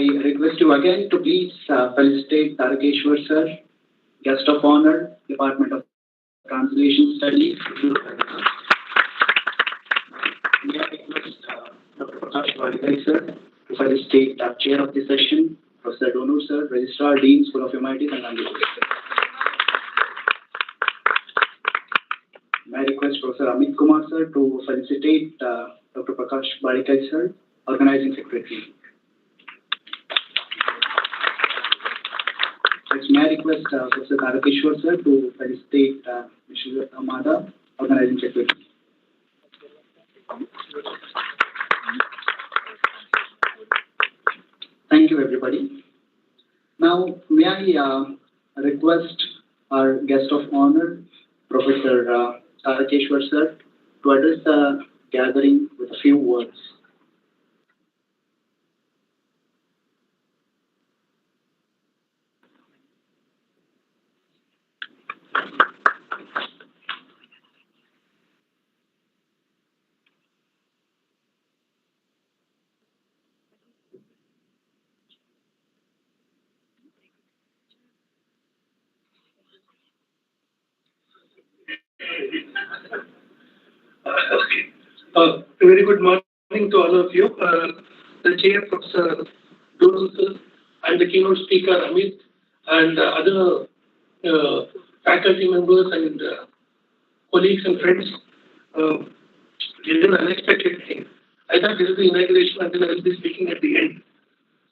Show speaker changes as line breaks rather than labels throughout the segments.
request you again to please felicitate Tarakeshwar sir, guest of honor, Department of Translation Studies. May I request Dr. Prakash Varghese sir to felicitate chair of the session, Professor Donor sir, Registrar, Dean, School of Humanities and Languages. May I request Professor Amit Kumar sir to felicitate Dr. Prakash Varghese sir, Organizing Secretary. May I request Professor Tarakeshwar sir to felicitate Mr. Amada, Organizing Secretary. Thank you, everybody. Now, may I request our guest of honor, Professor Tarakeshwar sir, to address the gathering with a few words.
Okay. A very good morning to all of you. The chair, Professor Donald, and the keynote speaker, Amit, and other faculty members and colleagues and friends. This is an unexpected thing. I thought this is the inauguration and then I will be speaking at the end.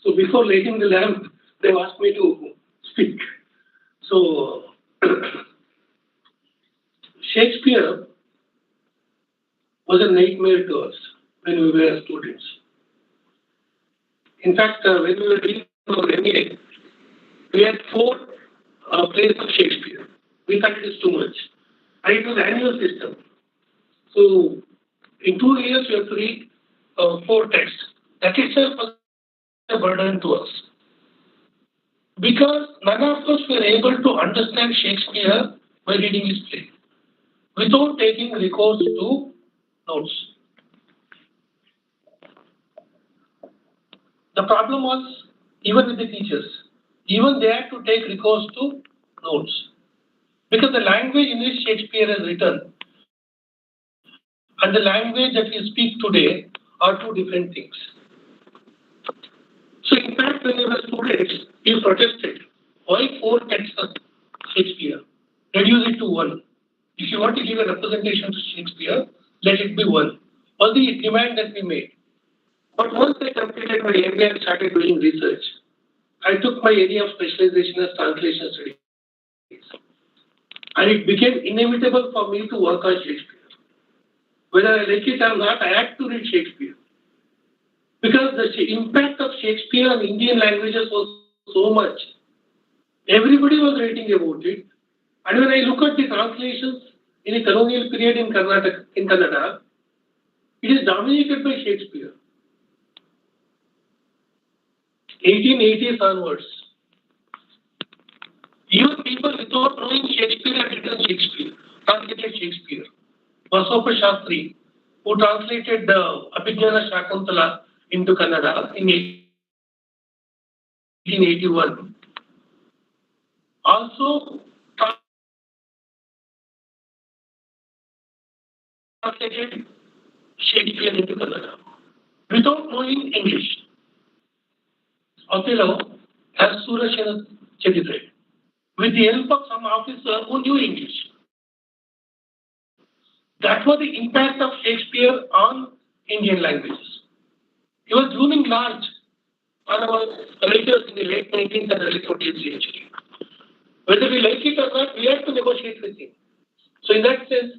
So before lighting the lamp, they've asked me to speak. So Shakespeare was a nightmare to us when we were students. In fact, when we were doing our MA, we had 4 plays of Shakespeare. We thought it is too much. And it was an annual system. So in 2 years, we have to read 4 texts. That itself was a burden to us. Because none of us were able to understand Shakespeare by reading his play without taking recourse to notes. The problem was even with the teachers. Even they had to take recourse to notes. Because the language in which Shakespeare has written and the language that we speak today are 2 different things. So in fact, when we were students, we protested. Why 4 texts of Shakespeare? Reduce it to 1. If you want to give a representation to Shakespeare, let it be 1. Was the demand that we made. But once I completed my MBA and started doing research, I took my area of specialization as translation studies. And it became inevitable for me to work on Shakespeare. Whether I like it or not, I had to read Shakespeare. Because the impact of Shakespeare on Indian languages was so much. Everybody was writing about it. And when I look at the translations in the colonial period in Karnataka, in Kannada, it is dominated by Shakespeare. 1880s onwards. Even people without knowing Shakespeare have written Shakespeare, translated Shakespeare. Vasopa Shastri, who translated the Abhijnana Shakuntala into Kannada in 1881, also translated Shakespeare into Kannada without knowing English. Othello has Surashena Cheditre with the help of some officer who knew English. That was the impact of Shakespeare on Indian languages. He was looming large on our writers in the late 19th and early 20th century. Whether we like it or not, we have to negotiate with him. So in that sense,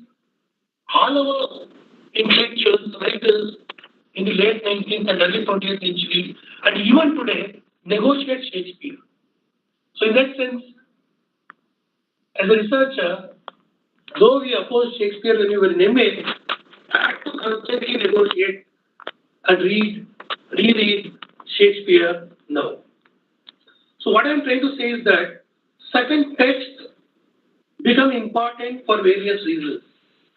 all our intellectuals, writers in the late 19th and early 20th century, and even today, negotiate Shakespeare. So in that sense, as a researcher, though we opposed Shakespeare when we were in MA, I had to constantly negotiate and reread Shakespeare now. So what I'm trying to say is that certain texts become important for various reasons,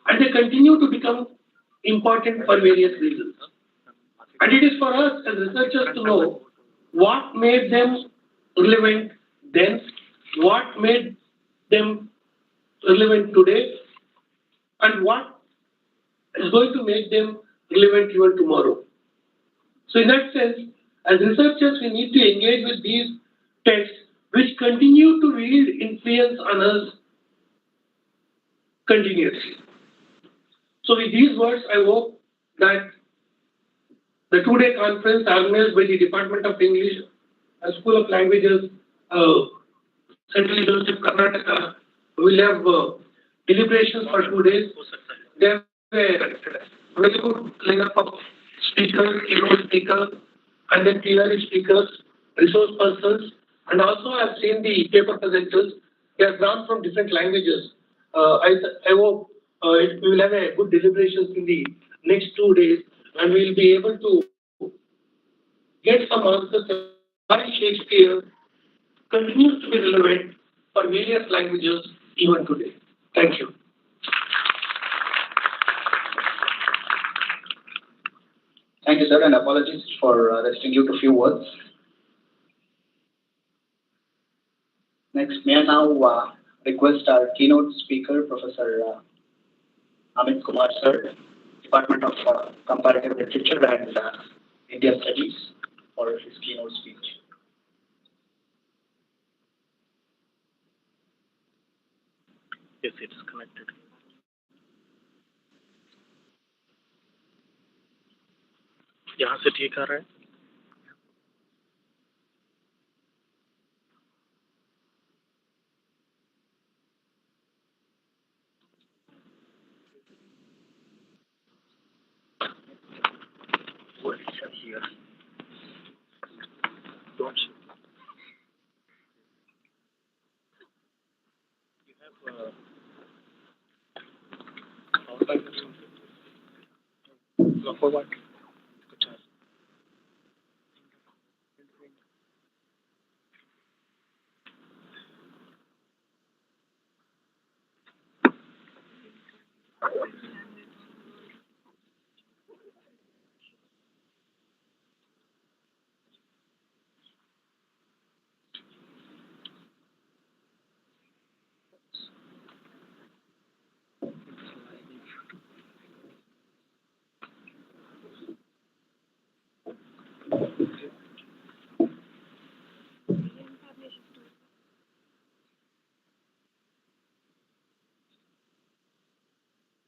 and they continue to become important for various reasons. And it is for us as researchers to know what made them relevant then, what made them relevant today, and what is going to make them relevant even tomorrow. So in that sense, as researchers, we need to engage with these texts which continue to wield influence on us continuously. So with these words, I hope that the two-day conference organized by the Department of English and School of Languages, Central University of Karnataka, will have deliberations for 2 days. They have a very good lineup of speakers, keynote speakers, and then theory speakers, resource persons, and also I've seen the paper presenters. They are drawn from different languages. I hope we will have a good deliberations in the next 2 days, and we will be able to get some answers why Shakespeare continues to be relevant for various languages even today. Thank you.
Thank you, sir, and apologies for restricting you to few words. Next, may I now request our keynote speaker, Professor Amit Kumar, sir, Department of Comparative Literature and India Studies, for his keynote speech.
Yes, it is connected. यहाँ से ठीक आ रहा है? What is here? Don't you have outline for what?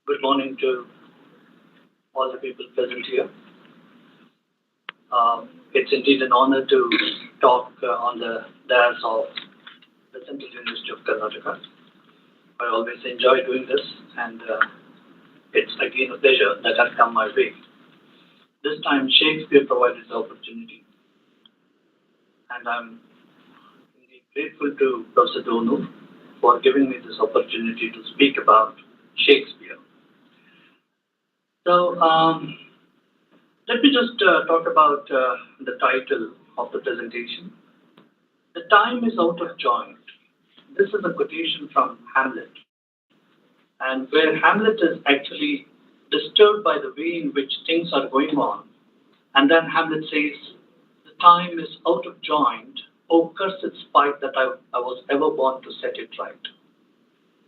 Good morning to all the people present here. It's indeed an honor to talk on the dais of the Central University of Karnataka. I always enjoy doing this, and it's again a pleasure that has come my way. This time, Shakespeare provided the opportunity, and I'm indeed grateful to Professor Donu for giving me this opportunity to speak about Shakespeare. So, let me just talk about the title of the presentation. The time is out of joint. This is a quotation from Hamlet, and where Hamlet is actually disturbed by the way in which things are going on. And then Hamlet says, the time is out of joint. Oh, cursed spite that I was ever born to set it right.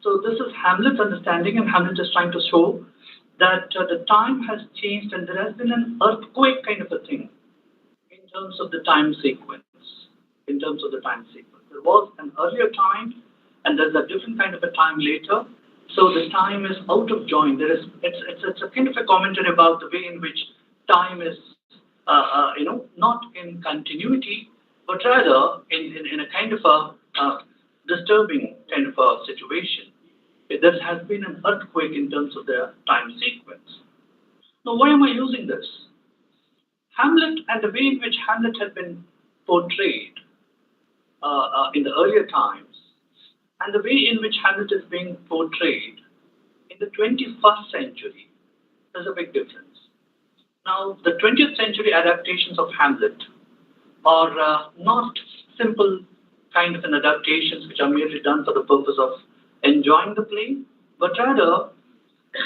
So this is Hamlet's understanding, and Hamlet is trying to show that the time has changed and there has been an earthquake kind of a thing in terms of the time sequence. In terms of the time sequence, there was an earlier time, and there's a different kind of a time later. So the time is out of joint. It's a kind of a commentary about the way in which time is, not in continuity, but rather in a kind of a disturbing kind of a situation. There has been an earthquake in terms of the time sequence. Now, why am I using this? Hamlet and the way in which Hamlet had been portrayed in the earlier times, and the way in which Hamlet is being portrayed in the 21st century, there's a big difference. Now, the 20th century adaptations of Hamlet are not simple kind of an adaptations which are merely done for the purpose of enjoying the play, but rather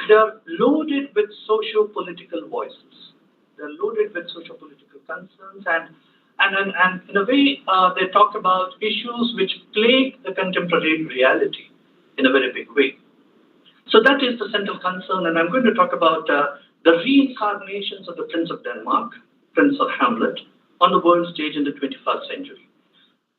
they're loaded with socio-political voices. They're loaded with socio-political concerns, and
And in a way, they talk about issues which plague the contemporary reality in a very big way. So that is the central concern, and I'm going to talk about the reincarnations of the Prince of Denmark, Prince of Hamlet, on the world stage in the 21st century.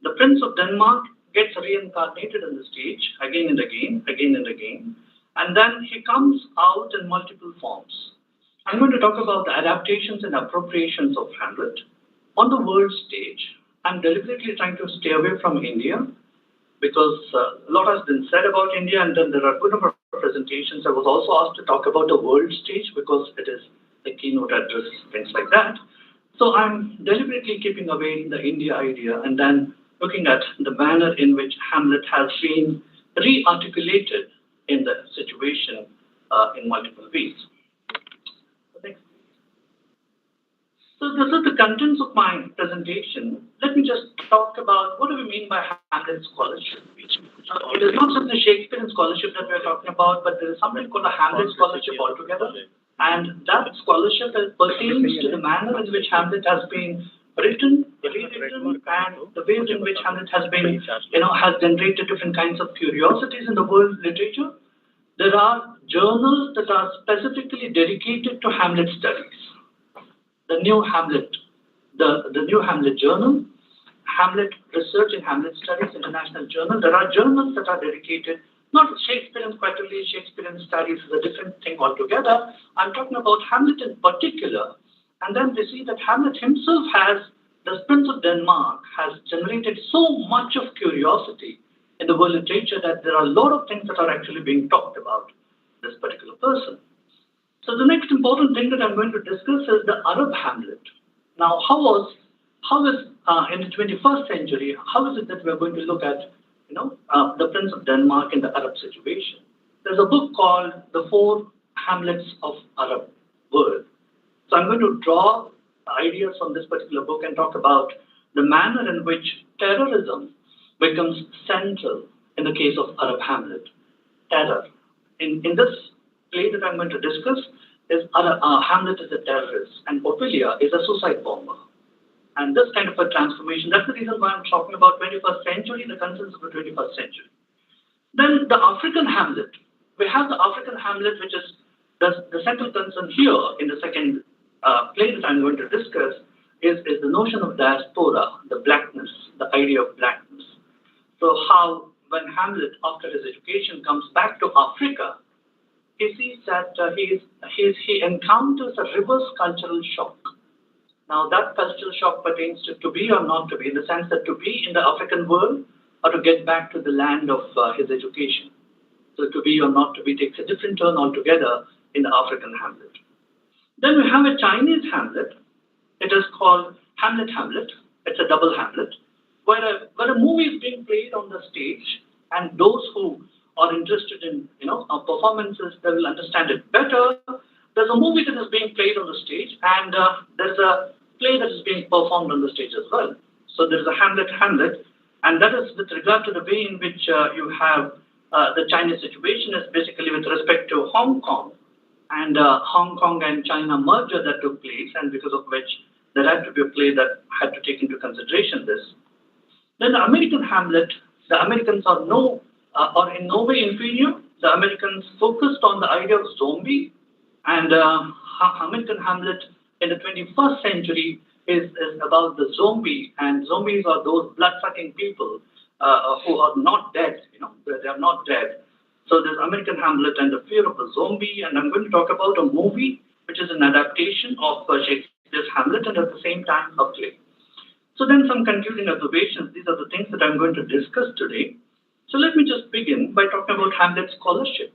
The Prince of Denmark gets reincarnated on the stage again and again, again and again, and then he comes out in multiple forms. I'm going to talk about the adaptations and appropriations of Hamlet on the world stage. I'm deliberately trying to stay away from India because a lot has been said about India, and then there are good number of presentations. I was also asked to talk about the world stage because it is the keynote address, things like that. So I'm deliberately keeping away the India idea and then looking at the manner in which Hamlet has been re-articulated in the situation in multiple ways. So this is the contents of my presentation. Let me just talk about what do we mean by Hamlet scholarship. It is not just the Shakespearean scholarship that we're talking about, but there is something called a Hamlet scholarship altogether. And that scholarship pertains to the manner in which Hamlet has been written, rewritten, and the ways in which Hamlet has been, has generated different kinds of curiosities in the world literature. There are journals that are specifically dedicated to Hamlet studies. The New Hamlet, the New Hamlet Journal, Hamlet Research in Hamlet Studies International Journal. There are journals that are dedicated, not Shakespearean quarterly, Shakespearean studies is a different thing altogether. I'm talking about Hamlet in particular. And then we see that Hamlet himself the Prince of Denmark has generated so much of curiosity in the world literature that there are a lot of things that are actually being talked about this particular person. So the next important thing that I'm going to discuss is the Arab Hamlet. Now, how is in the 21st century, how is it that we're going to look at, the Prince of Denmark in the Arab situation? There's a book called The Four Hamlets of Arab World. So I'm going to draw ideas from this particular book and talk about the manner in which terrorism becomes central in the case of Arab Hamlet. Terror. In this play that I'm going to discuss is Hamlet is a terrorist and Ophelia is a suicide bomber. And this kind of a transformation, that's the reason why I'm talking about 21st century, the concerns of the 21st century. Then the African Hamlet. We have the African Hamlet, which is the central concern here in the second play that I'm going to discuss is the notion of diaspora, the blackness, the idea of blackness. So how when Hamlet, after his education, comes back to Africa, he sees that he encounters a reverse cultural shock. Now that cultural shock pertains to be or not to be, in the sense that to be in the African world or to get back to the land of his education. So to be or not to be takes a different turn altogether in the African Hamlet. Then we have a Chinese Hamlet. It is called Hamlet. It's a double Hamlet, where a movie is being played on the stage, and those who are interested in performances, they will understand it better. There's a movie that is being played on the stage, and there's a play that is being performed on the stage as well. So there's a Hamlet, and that is with regard to the way in which you have the Chinese situation is basically with respect to Hong Kong, and Hong Kong and China merger that took place, and because of which there had to be a play that had to take into consideration this. Then the American Hamlet, the Americans are in no way inferior. The Americans focused on the idea of zombie, and American Hamlet in the 21st century is about the zombie, and zombies are those blood-sucking people who are not dead, they are not dead. So there's American Hamlet and the fear of the zombie, and I'm going to talk about a movie which is an adaptation of Shakespeare's Hamlet and at the same time a play. So then some concluding observations. These are the things that I'm going to discuss today. So let me just begin by talking about Hamlet scholarship.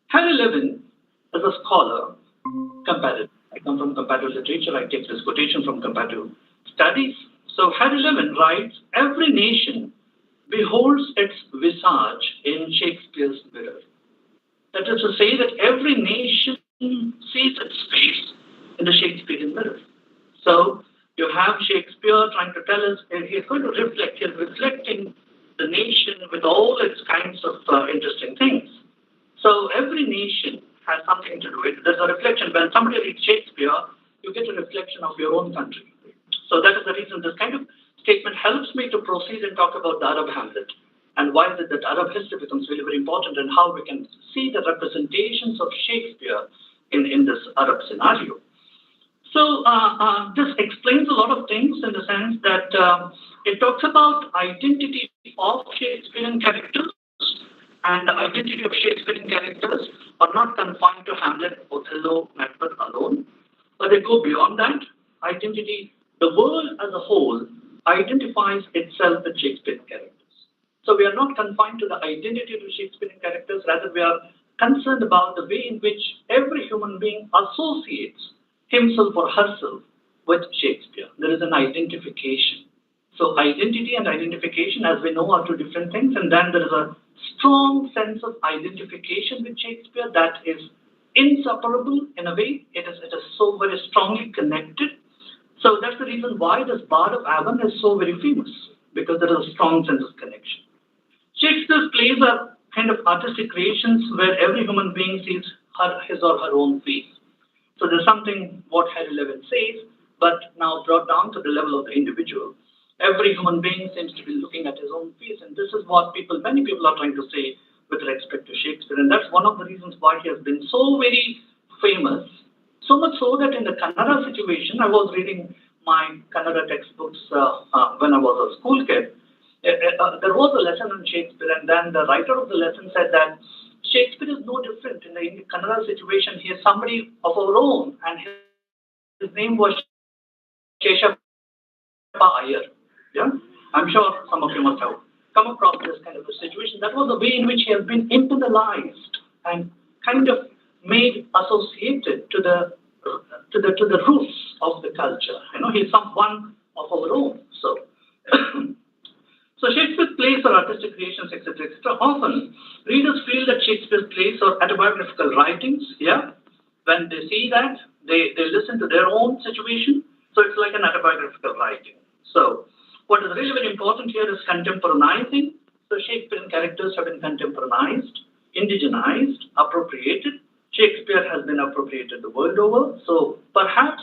Harry Levin is a scholar, comparative. I come from comparative literature. I take this quotation from comparative studies. So Harry Levin writes, every nation beholds its visage in Shakespeare's mirror. That is to say that every nation sees its face in the Shakespearean mirror. So you have Shakespeare trying to tell us, he's going to reflect, he's reflecting the nation with all its kinds of interesting things. So every nation has something to do with it. There's a reflection. When somebody reads Shakespeare, you get a reflection of your own country. So that is the reason this kind of statement helps me to proceed and talk about the Arab Hamlet and why is it that Arab history becomes really very important and how we can see the representations of Shakespeare in this Arab scenario. So this explains a lot of things in the sense that it talks about identity of Shakespearean characters, and the identity of Shakespearean characters are not confined to Hamlet, Othello, Macbeth alone, but they go beyond that. Identity, the world as a whole identifies itself with Shakespearean characters. So we are not confined to the identity of the Shakespearean characters, rather we are concerned about the way in which every human being associates himself or herself with Shakespeare. There is an identification. So identity and identification, as we know, are two different things, and then there is a strong sense of identification with Shakespeare that is inseparable in a way. It is so very strongly connected. So that's the reason why this Bard of Avon is so very famous, because there is a strong sense of connection. Shakespeare's plays are kind of artistic creations where every human being sees his or her own face. So there's something what Harry Levin says, but now brought down to the level of the individual. Every human being seems to be looking at his own face, and this is what many people are trying to say with respect to Shakespeare, and that's one of the reasons why he has been so very famous. So much so that in the Kannada situation, I was reading my Kannada textbooks when I was a school kid. There was a lesson on Shakespeare, and then the writer of the lesson said that Shakespeare is no different. In the Kannada situation, he is somebody of our own, and his name was Sheshappa Iyer. Yeah, I'm sure some of you must have come across this kind of a situation. That was the way in which he has been internalized and kind of made associated to the roots of the culture. He's someone of our own. So, so Shakespeare's plays are artistic creations, etc., etc. Often, readers feel that Shakespeare's plays are autobiographical writings. Yeah, when they see that, they listen to their own situation. So it's like an autobiographical writing. So what is really very important here is contemporaneizing. So Shakespearean characters have been contemporaneized, indigenized, appropriated. Shakespeare has been appropriated the world over. So perhaps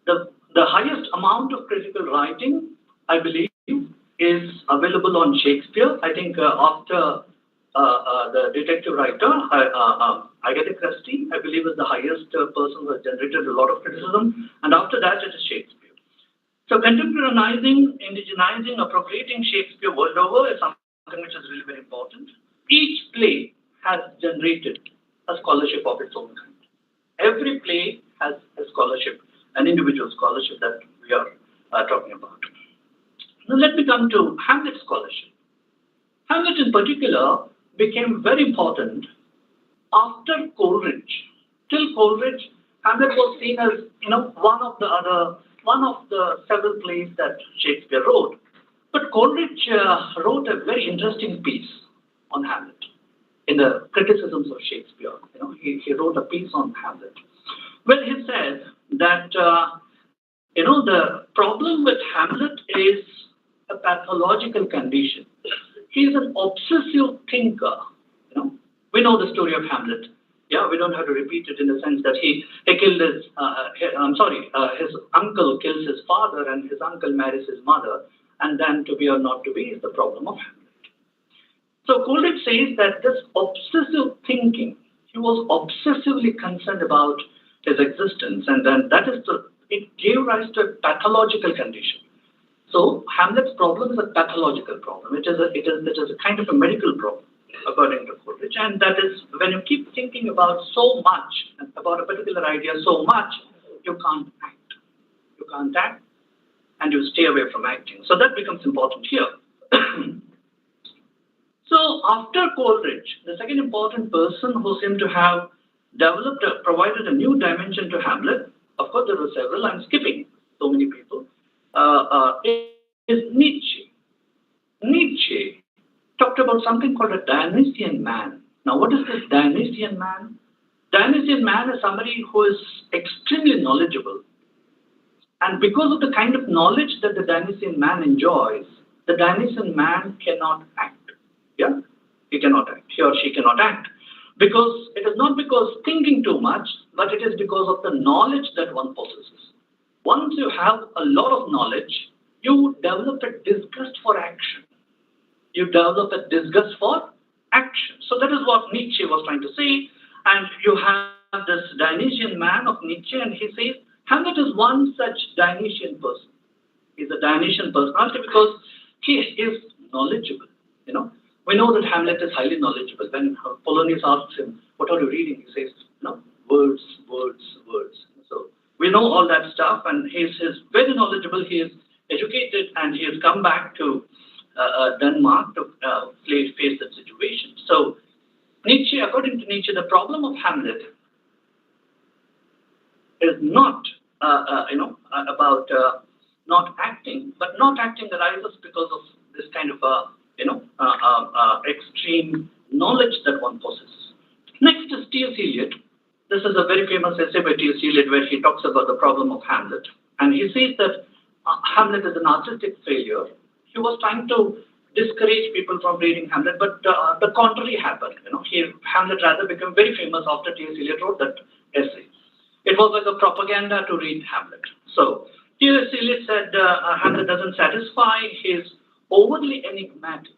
the highest amount of critical writing, I believe, is available on Shakespeare. I think after the detective writer, Agatha Christie, I believe, is the highest person who has generated a lot of criticism. And after that, it is Shakespeare. So contemporaneizing, indigenizing, appropriating Shakespeare world over is something which is really very important. Each play has generated a scholarship of its own kind. Every play has a scholarship, an individual scholarship that we are talking about. Now let me come to Hamlet scholarship. Hamlet in particular became very important after Coleridge. Till Coleridge, Hamlet was seen as one of the several plays that Shakespeare wrote. But Coleridge wrote a very interesting piece on Hamlet in the criticisms of Shakespeare. He wrote a piece on Hamlet. Well, he said that the problem with Hamlet is a pathological condition. He is an obsessive thinker. We know the story of Hamlet. Yeah, we don't have to repeat it in the sense that he killed his uncle kills his father and his uncle marries his mother, and then to be or not to be is the problem of Hamlet. So Coleridge says that this obsessive thinking, he was obsessively concerned about his existence, and then it gave rise to a pathological condition. So Hamlet's problem is a pathological problem. It is a kind of a medical problem, according to Coleridge, and that is when you keep thinking about so much, about a particular idea so much, you can't act. You can't act, and you stay away from acting. So that becomes important here. So after Coleridge, the second important person who seemed to have provided a new dimension to Hamlet, of course there were several, I'm skipping so many people, is Nietzsche. Nietzsche talked about something called a Dionysian man. Now, what is this Dionysian man? Dionysian man is somebody who is extremely knowledgeable. And because of the kind of knowledge that the Dionysian man enjoys, the Dionysian man cannot act. Yeah? He cannot act. He or she cannot act. It is not because thinking too much, but it is because of the knowledge that one possesses. Once you have a lot of knowledge, you develop a disgust for action. You develop a disgust for action. So that is what Nietzsche was trying to say. And you have this Dionysian man of Nietzsche, and he says Hamlet is one such Dionysian person. He's a Dionysian personality because he is knowledgeable. You know, we know that Hamlet is highly knowledgeable. When Polonius asks him, "What are you reading?" he says, "Words, words, words." So we know all that stuff, and he's very knowledgeable. He is educated, and he has come back to Denmark to face that situation. So Nietzsche, according to Nietzsche, the problem of Hamlet is not about not acting, but not acting arises because of this kind of extreme knowledge that one possesses. Next is T.S. Eliot. This is a very famous essay by T.S. Eliot where he talks about the problem of Hamlet, and he says that Hamlet is an artistic failure. He was trying to discourage people from reading Hamlet, but the contrary happened. Hamlet rather became very famous after T.S. Eliot wrote that essay. It was like a propaganda to read Hamlet. So T.S. Eliot said Hamlet doesn't satisfy. He's overly enigmatic.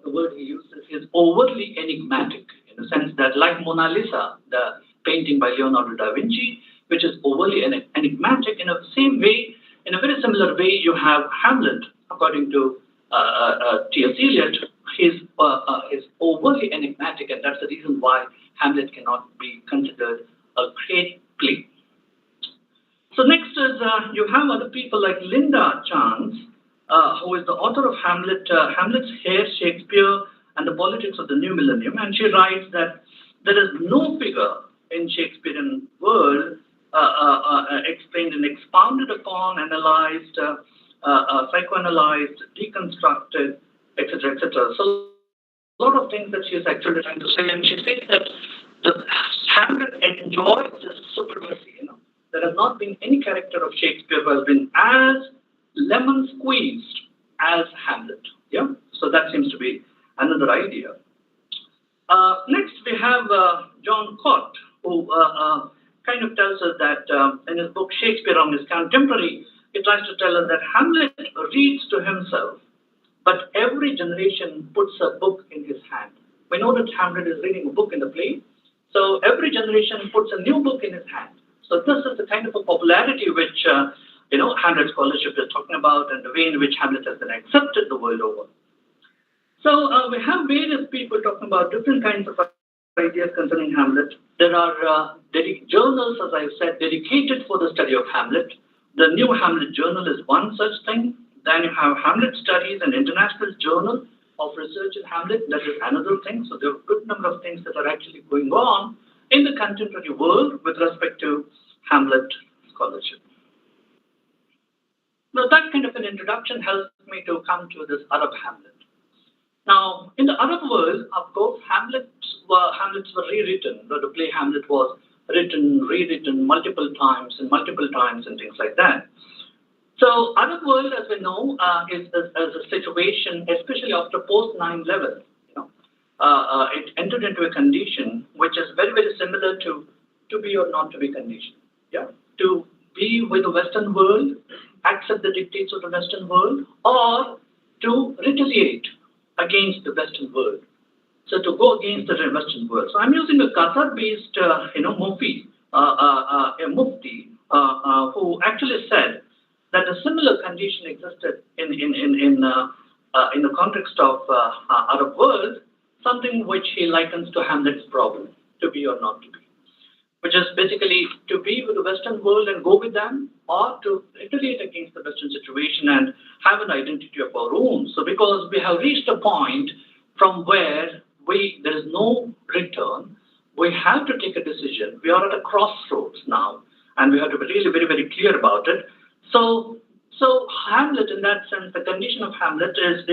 The word he uses is overly enigmatic in the sense that, like Mona Lisa, the painting by Leonardo da Vinci, which is overly enigmatic, in the same way, in a very similar way, you have Hamlet, according to T.S. Eliot, is overly enigmatic, and that's the reason why Hamlet cannot be considered a great play. So next is you have other people like Linda Chance, who is the author of Hamlet, Hamlet's Hair, Shakespeare, and the Politics of the New Millennium, and she writes that there is no figure in Shakespearean world explained and expounded upon, analyzed, psychoanalyzed, deconstructed, etc., etc. So a lot of things that she is actually trying to say, and she says that Hamlet enjoys this supremacy. There has not been any character of Shakespeare who has been as lemon squeezed as Hamlet. Yeah, so that seems to be another idea. Next, we have John Cott, who kind of tells us that in his book Shakespeare on His Contemporary, he tries to tell us that Hamlet reads to himself, but every generation puts a book in his hand. We know that Hamlet is reading a book in the play, so every generation puts a new book in his hand. So this is the kind of a popularity which Hamlet scholarship is talking about, and the way in which Hamlet has been accepted the world over. So we have various people talking about different kinds of ideas concerning Hamlet. There are journals, as I've said, dedicated for the study of Hamlet. The New Hamlet Journal is one such thing. Then you have Hamlet Studies, an international journal of research in Hamlet. That is another thing. So there are a good number of things that are actually going on in the contemporary world with respect to Hamlet scholarship. Now that kind of an introduction helps me to come to this Arab Hamlet. Now, in the Arab world, of course, Hamlets were rewritten. The play Hamlet was written, rewritten multiple times and things like that. So Arab world, as we know, is a situation, especially after post 9/11. It entered into a condition which is very, very similar to be or not to be condition. Yeah, to be with the Western world, accept the dictates of the Western world, or to retaliate against the Western world. So to go against the Western world. So I'm using a Qatar-based, mufti, who actually said that a similar condition existed in the context of Arab world, something which he likens to Hamlet's problem, to be or not to be, which is basically to be with the Western world and go with them, or to retaliate against the Western situation and have an identity of our own. So because we have reached a point from where there is no return, we have to take a decision. We are at a crossroads now, and we have to be really very, very clear about it. So Hamlet, in that sense, the condition of Hamlet is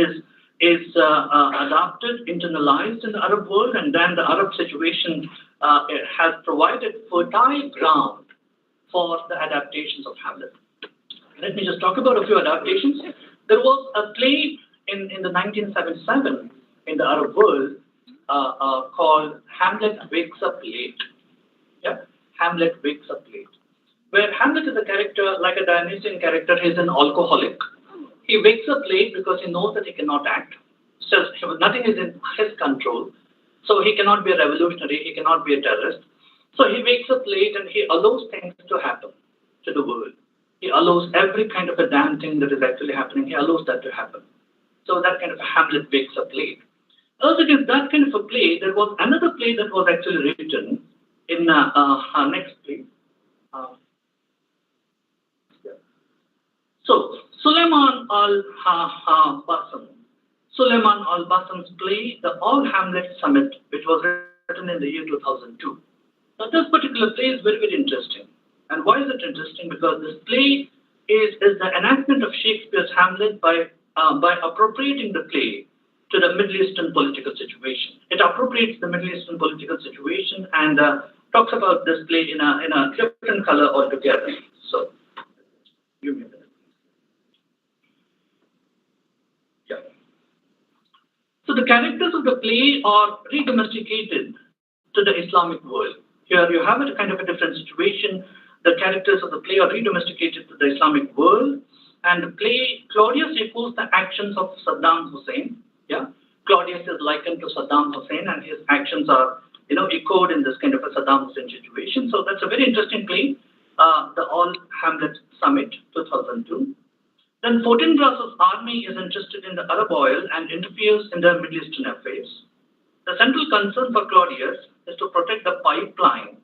adopted, internalized in the Arab world, and then the Arab situation has provided fertile ground for the adaptations of Hamlet. Let me just talk about a few adaptations. There was a play in the 1977 in the Arab world called Hamlet Wakes Up Late. Yeah, Hamlet Wakes Up Late. where Hamlet is a character, like a Dionysian character, he's an alcoholic. He wakes up late because he knows that he cannot act. So nothing is in his control. So he cannot be a revolutionary, he cannot be a terrorist. So he wakes up late and he allows things to happen to the world. He allows every kind of a damn thing that is actually happening, he allows that to happen. So that kind of a Hamlet wakes up late. Also, against that kind of a play, there was another play that was actually written in our next play. Yeah. So, Suleiman al-Basam's play, The All Hamlet Summit, which was written in the year 2002. Now, this particular play is very, very interesting. And why is it interesting? Because this play is the enactment of Shakespeare's Hamlet by appropriating the play to the Middle Eastern political situation. It appropriates the Middle Eastern political situation and talks about this play in a different color altogether. So, give me a minute. Yeah. So the characters of the play are re-domesticated to the Islamic world. Here you have a kind of a different situation. The characters of the play are re-domesticated to the Islamic world, and the play Claudius echoes the actions of Saddam Hussein. Yeah, Claudius is likened to Saddam Hussein, and his actions are echoed in this kind of a Saddam Hussein situation. So that's a very interesting play. The All Hamlet Summit 2002. Then Fortinbras' army is interested in the Arab oil and interferes in their Middle Eastern affairs. The central concern for Claudius is to protect the pipeline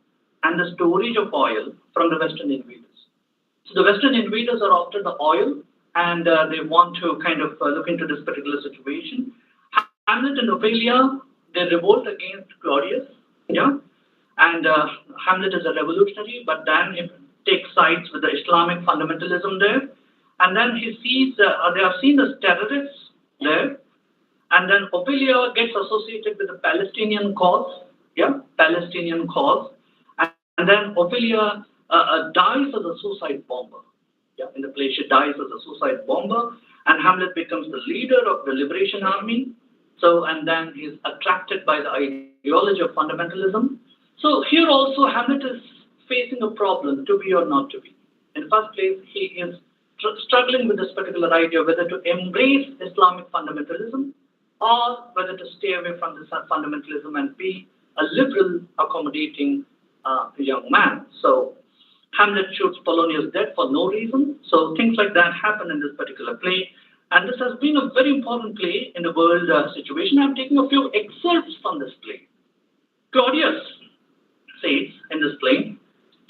and the storage of oil from the Western invaders. So the Western invaders are after the oil, and they want to kind of look into this particular situation. Hamlet and Ophelia, they revolt against Claudius, yeah, and Hamlet is a revolutionary, but then he takes sides with the Islamic fundamentalism there, and then he sees they are seen as terrorists there, and then Ophelia gets associated with the Palestinian cause, yeah, Palestinian cause, and then Ophelia dies as a suicide bomber. Yeah, in the play, she dies as a suicide bomber, and Hamlet becomes the leader of the Liberation Army. So, and then he's attracted by the ideology of fundamentalism. So here also Hamlet is facing a problem, to be or not to be. In the first place, he is struggling with this particular idea, whether to embrace Islamic fundamentalism or whether to stay away from this fundamentalism and be a liberal, accommodating young man. So Hamlet shoots Polonius dead for no reason. So things like that happen in this particular play. And this has been a very important play in the world situation. I'm taking a few excerpts from this play. Claudius says in this play,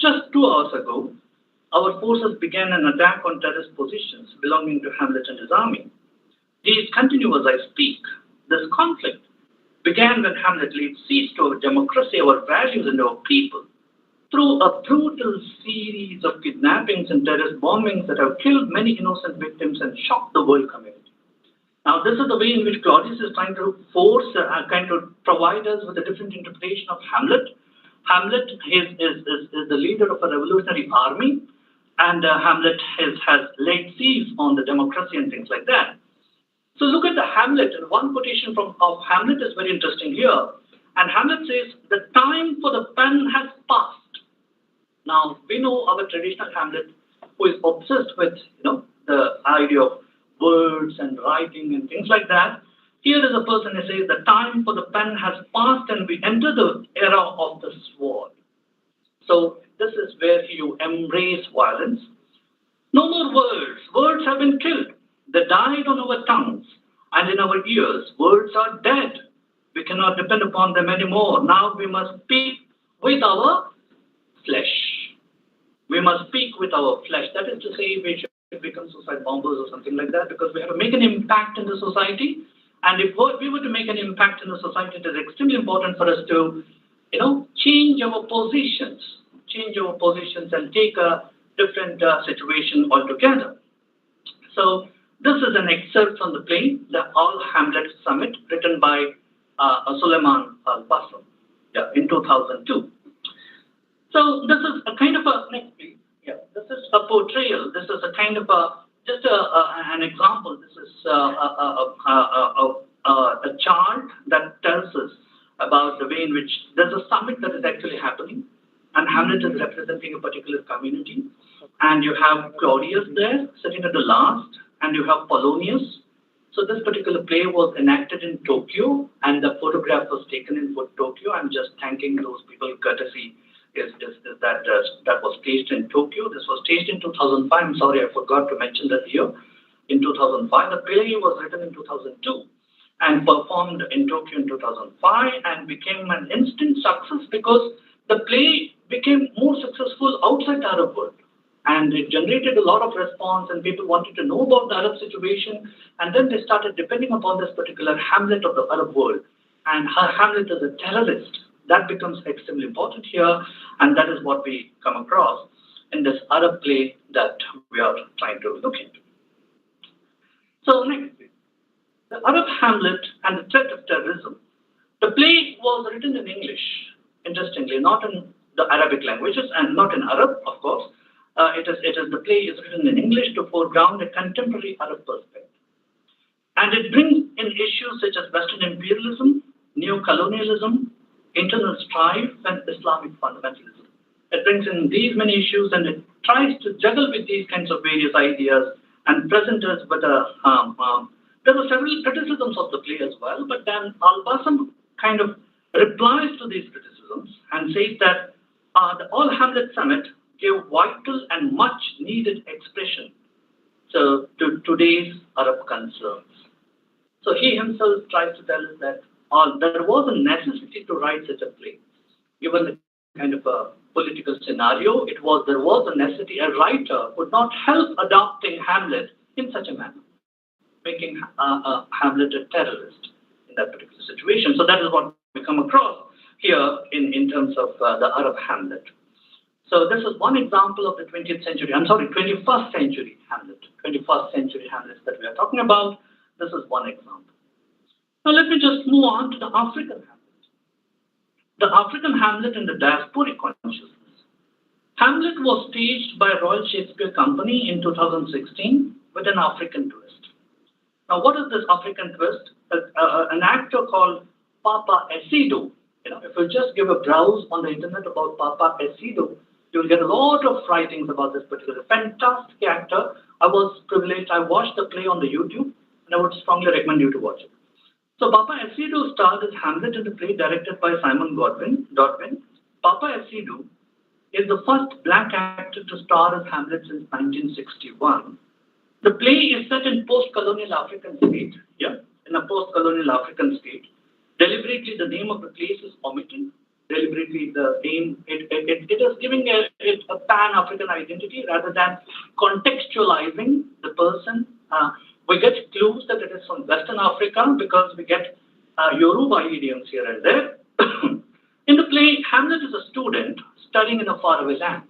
just 2 hours ago, our forces began an attack on terrorist positions belonging to Hamlet and his army. These continue as I speak. This conflict began when Hamlet laid siege to our democracy, our values, and our people, through a brutal series of kidnappings and terrorist bombings that have killed many innocent victims and shocked the world community. Now, this is the way in which Claudius is trying to force, kind of provide us with a different interpretation of Hamlet. Hamlet is the leader of a revolutionary army, and Hamlet has laid siege on the democracy and things like that. So look at the Hamlet, and one quotation of Hamlet is very interesting here. And Hamlet says, the time for the pen has passed. Now, we know our traditional Hamlet, who is obsessed with, the idea of words and writing and things like that. Here is a person who says, the time for the pen has passed and we enter the era of the sword. So this is where you embrace violence. No more words. Words have been killed. They died on our tongues and in our ears. Words are dead. We cannot depend upon them anymore. Now we must speak with our flesh. We must speak with our flesh. That is to say, we should become suicide bombers or something like that, because we have to make an impact in the society. And if we were to make an impact in the society, it is extremely important for us to, change our positions and take a different situation altogether. So this is an excerpt from the play, The All Hamlet Summit, written by Suleiman al-Basam, in 2002. So this is a kind of a next please. Yeah, this is a portrayal. This is a kind of an example. This is a chart that tells us about the way in which there's a summit that is actually happening, and Hamlet is representing a particular community. And you have Claudius there, sitting at the last, and you have Polonius. So this particular play was enacted in Tokyo, and the photograph was taken in Tokyo. I'm just thanking those people. Courtesy is that that was staged in Tokyo. This was staged in 2005. I'm sorry, I forgot to mention that here. In 2005, the play was written in 2002 and performed in Tokyo in 2005 and became an instant success because the play became more successful outside the Arab world. And it generated a lot of response, and people wanted to know about the Arab situation. And then they started depending upon this particular Hamlet of the Arab world. And Hamlet is a terrorist. That becomes extremely important here, and that is what we come across in this Arab play that we are trying to look into. So next, the Arab Hamlet and the threat of terrorism. The play was written in English, interestingly, not in the Arabic languages and not in Arab, of course. The play is written in English to foreground a contemporary Arab perspective. And it brings in issues such as Western imperialism, neo-colonialism, internal strife, and Islamic fundamentalism. It brings in these many issues, and it tries to juggle with these kinds of various ideas and present us with there were several criticisms of the play as well, but then Al-Bassam kind of replies to these criticisms and says that the All Hamlet Summit gave vital and much needed expression to today's Arab concerns. So he himself tries to tell us that there was a necessity to write such a play. Given the kind of a political scenario, there was a necessity. A writer would not help adopting Hamlet in such a manner, making Hamlet a terrorist in that particular situation. So that is what we come across here in terms of the Arab Hamlet. So this is one example of the 21st century Hamlet, 21st century Hamlets that we are talking about. This is one example. Now let me just move on to the African Hamlet. The African Hamlet and the diasporic consciousness. Hamlet was staged by Royal Shakespeare Company in 2016 with an African twist. Now what is this African twist? An actor called Papa Essido. If you just give a browse on the internet about Papa Essido, you'll get a lot of writings about this particular fantastic actor. I was privileged. I watched the play on the YouTube, and I would strongly recommend you to watch it. So Papa Essido starred as Hamlet in the play directed by Simon Godwin. Papa Essido is the first black actor to star as Hamlet since 1961. The play is set in post-colonial African state. In a post-colonial African state. Deliberately, the name of the place is omitted. Deliberately, the name it is giving it a pan-African identity rather than contextualizing the person. We get clues that it is from Western Africa because we get Yoruba idioms here and there. In the play, Hamlet is a student studying in a faraway land.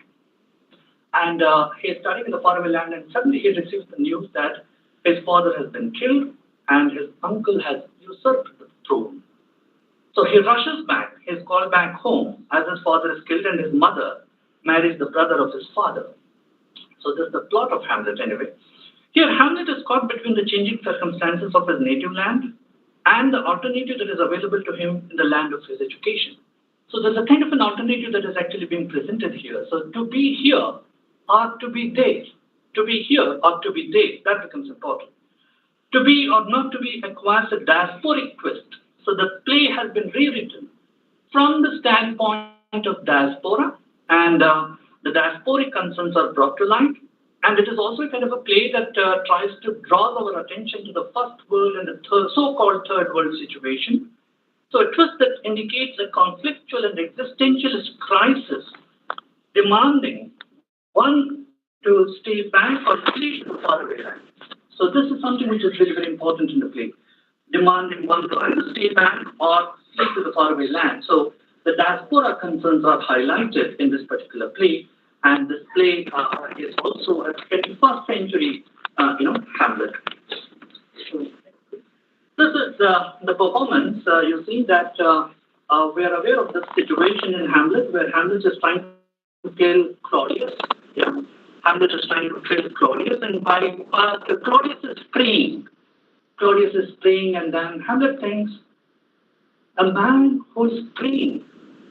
And he is studying in the faraway land, and suddenly he receives the news that his father has been killed and his uncle has usurped the throne. So he rushes back. He is called back home as his father is killed and his mother marries the brother of his father. So this is the plot of Hamlet anyway. Here, Hamlet is caught between the changing circumstances of his native land and the alternative that is available to him in the land of his education. So there's a kind of an alternative that is actually being presented here. So to be here or to be there. To be here or to be there, that becomes important. To be or not to be acquires a diasporic twist. So the play has been rewritten from the standpoint of diaspora, and the diasporic concerns are brought to light. And it is also kind of a play that tries to draw our attention to the first world and the so-called third world situation. So a twist that indicates a conflictual and existentialist crisis demanding one to stay back or flee to the faraway land. So this is something which is really very important in the play, demanding one to either stay back or flee to the faraway land. So the diaspora concerns are highlighted in this particular play. And this play is also a 21st century, Hamlet. So, this is the performance. You see that we are aware of the situation in Hamlet, where Hamlet is trying to kill Claudius. Hamlet is trying to kill Claudius, and by Claudius is praying. Claudius is praying, and then Hamlet thinks, a man who is praying,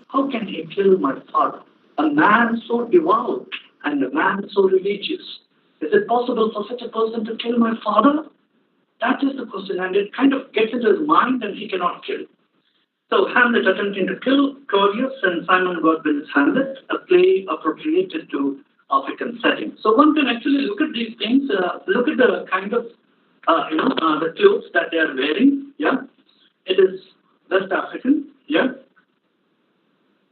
how can he kill my father? a man so devout and a man so religious. Is it possible for such a person to kill my father? That is the question, and it kind of gets into his mind and he cannot kill. So Hamlet attempting to kill Claudius and Simon Godwin's Hamlet, a play appropriated to African setting. So one can actually look at these things, look at the kind of, the clothes that they are wearing, yeah. It is West African, yeah.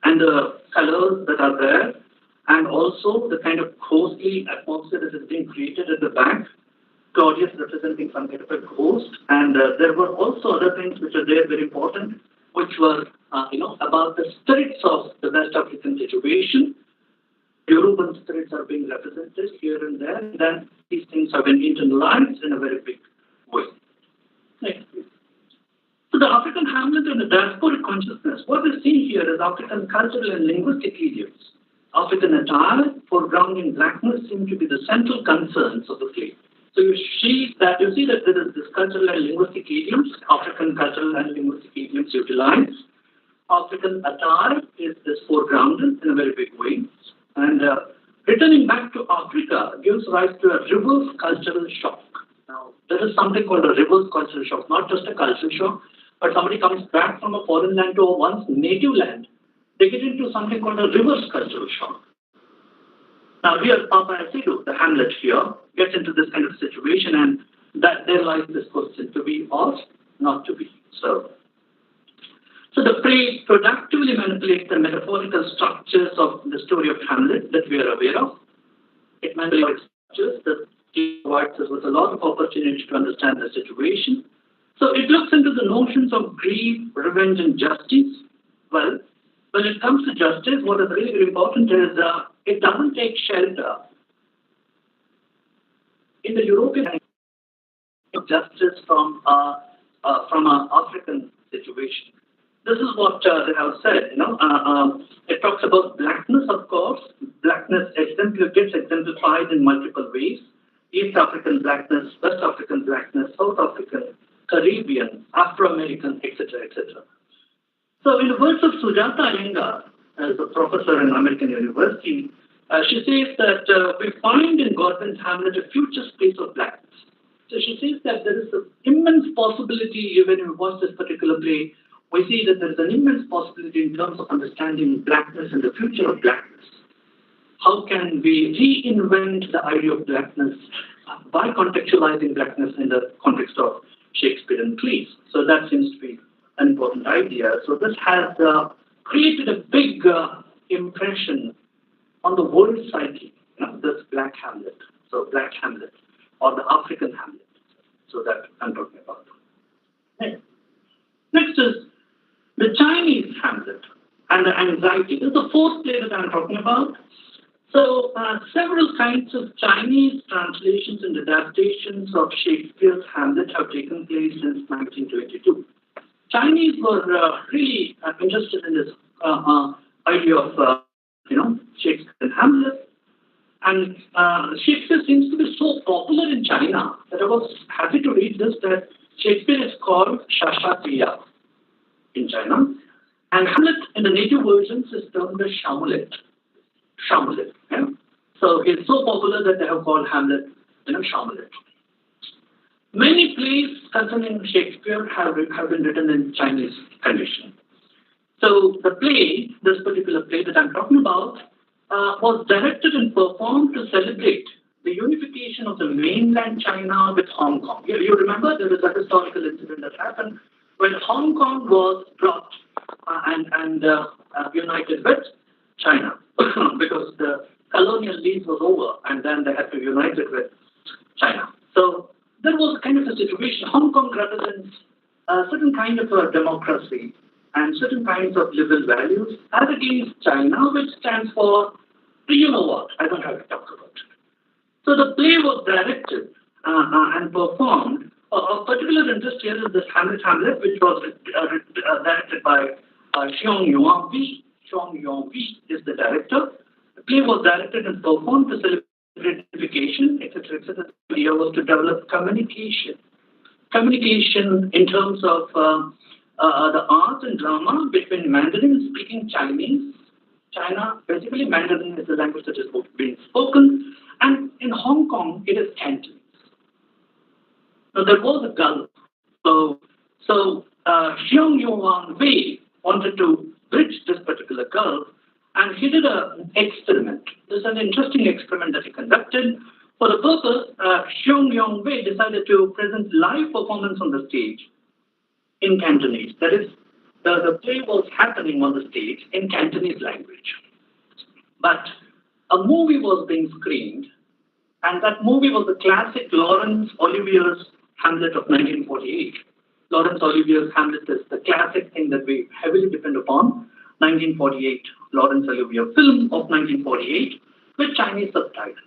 And the colors that are there, and also the kind of ghostly atmosphere that is being created at the back. Claudius representing some kind of a ghost, and there were also other things which are there very important, which were about the spirits of the West African situation. European spirits are being represented here and there, and then these things have been internalized in a very big way. Next, please. So the African Hamlet and the diasporic consciousness, what we see here is African cultural and linguistic idioms. African attire, foregrounding blackness seem to be the central concerns of the play. So you see that there is this cultural and linguistic idioms, African cultural and linguistic idioms utilized. African attire is foregrounded in a very big way. And returning back to Africa gives rise to a reverse cultural shock. Now, there is something called a reverse cultural shock, not just a cultural shock, but somebody comes back from a foreign land to one's native land. They get into something called a reverse cultural shock. Now here, Papa Asidu, the Hamlet here, gets into this kind of situation, and that there lies this question, to be or not to be. So the play productively manipulates the metaphorical structures of the story of Hamlet that we are aware of. It manipulates structures that provides us with a lot of opportunity to understand the situation. So it looks into the notions of grief, revenge, and justice. Well, when it comes to justice, what is really very important is it doesn't take shelter in the European justice from an African situation. This is what they have said. It talks about blackness, of course. Blackness gets exemplified in multiple ways: East African blackness, West African blackness, South African, Caribbean, Afro-American, etc., etc. So in the words of Sujata Iyengar, as a professor in American University, she says that we find in Godwin's Hamlet a future space of blackness. So she says that there is an immense possibility, even if we watch this particular play, we see that there is an immense possibility in terms of understanding blackness and the future of blackness. How can we reinvent the idea of blackness by contextualizing blackness in the context of Shakespearean plays? So that seems to be an important idea. So this has created a big impression on the world psyche, this Black Hamlet. So Black Hamlet, or the African Hamlet. So that I'm talking about. Next is the Chinese Hamlet and the anxiety. This is the fourth play that I'm talking about. So several kinds of Chinese translations and adaptations of Shakespeare's Hamlet have taken place since 1922. Chinese were really interested in this idea of, Shakespeare and Hamlet. And Shakespeare seems to be so popular in China that I was happy to read this, that Shakespeare is called Shashatiya in China. And Hamlet in the native versions is termed as Shamulet. Shamulet. Yeah? So it's so popular that they have called Hamlet, Shamulet. Many plays concerning Shakespeare have been written in Chinese condition. So the play, this particular play that I'm talking about, was directed and performed to celebrate the unification of the mainland China with Hong Kong. You remember there was a historical incident that happened when Hong Kong was brought and united with China because the colonial lease was over, and then they had to unite it with China. So there was kind of a situation. Hong Kong represents a certain kind of a democracy and certain kinds of liberal values as against China, which stands for, you know what, I don't have to talk about it. So the play was directed and performed. Of particular interest here is this Hamlet, which was directed by Xiong Yuan-Vi. Xiong Yuan-Vi is the director. The play was directed and performed to celebrate unification, etc., etc. The idea was to develop communication in terms of the art and drama between Mandarin-speaking Chinese China, basically Mandarin is the language that is being spoken, and in Hong Kong it is Cantonese. Now there was a gulf. Xiong Yuan Wei wanted to bridge this particular gulf, and he did an experiment. This is an interesting experiment that he conducted. For the purpose, Xiong Yuan Wei decided to present live performance on the stage in Cantonese. That is, the play was happening on the stage in Cantonese language. But a movie was being screened, and that movie was the classic Laurence Olivier's Hamlet of 1948. Laurence Olivier's Hamlet is the classic thing that we heavily depend upon. 1948, Laurence Olivier film of 1948 with Chinese subtitles.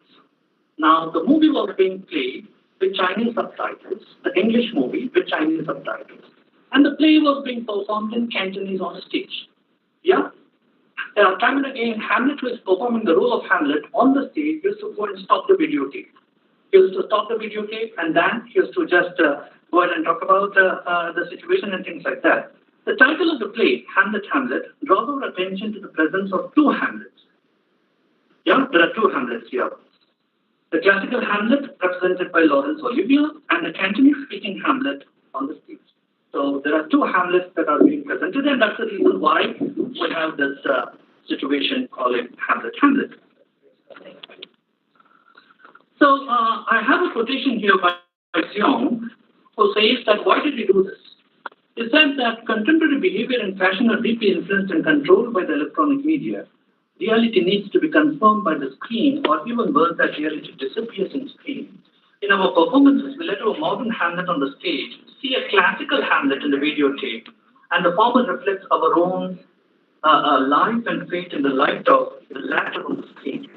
Now, the movie was being played with Chinese subtitles, the English movie with Chinese subtitles, and the play was being performed in Cantonese on stage. Yeah? Time and again, Hamlet, who is performing the role of Hamlet on the stage, used to go and stop the videotape. He used to stop the videotape, and then he used to just go ahead and talk about the situation and things like that. The title of the play, Hamlet, Hamlet, draws our attention to the presence of two Hamlets. Yeah, there are two Hamlets here. The classical Hamlet, represented by Laurence Olivier, and the Cantonese-speaking Hamlet on the stage. So there are two Hamlets that are being presented, and that's the reason why we have this situation called Hamlet, Hamlet. So I have a quotation here by Xiong, who says that why did we do this? He said that contemporary behavior and fashion are deeply influenced and controlled by the electronic media. Reality needs to be confirmed by the screen, or even worse, that reality disappears in screen. In our performances, we let our modern Hamlet on the stage see a classical Hamlet in the videotape, and the former reflects our own life and fate in the light of the latter on the screen.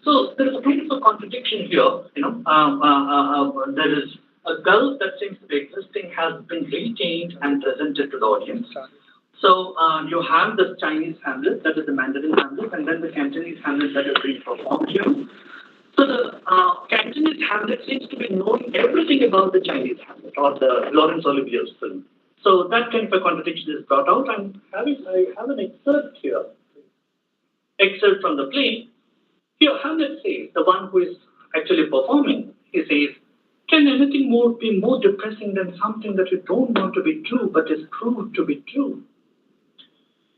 So there is a kind of a contradiction here. There is a gulf that seems to be existing has been retained and presented to the audience. So you have the Chinese Hamlet, that is the Mandarin Hamlet, and then the Cantonese Hamlet that is being performed here. So the Cantonese Hamlet seems to be knowing everything about the Chinese Hamlet or the Laurence Olivier's film. So that kind of a contradiction is brought out, and I have an excerpt here. Excerpt from the play. Here Hamlet says, the one who is actually performing, he says, can anything be more depressing than something that you don't want to be true but is proved to be true?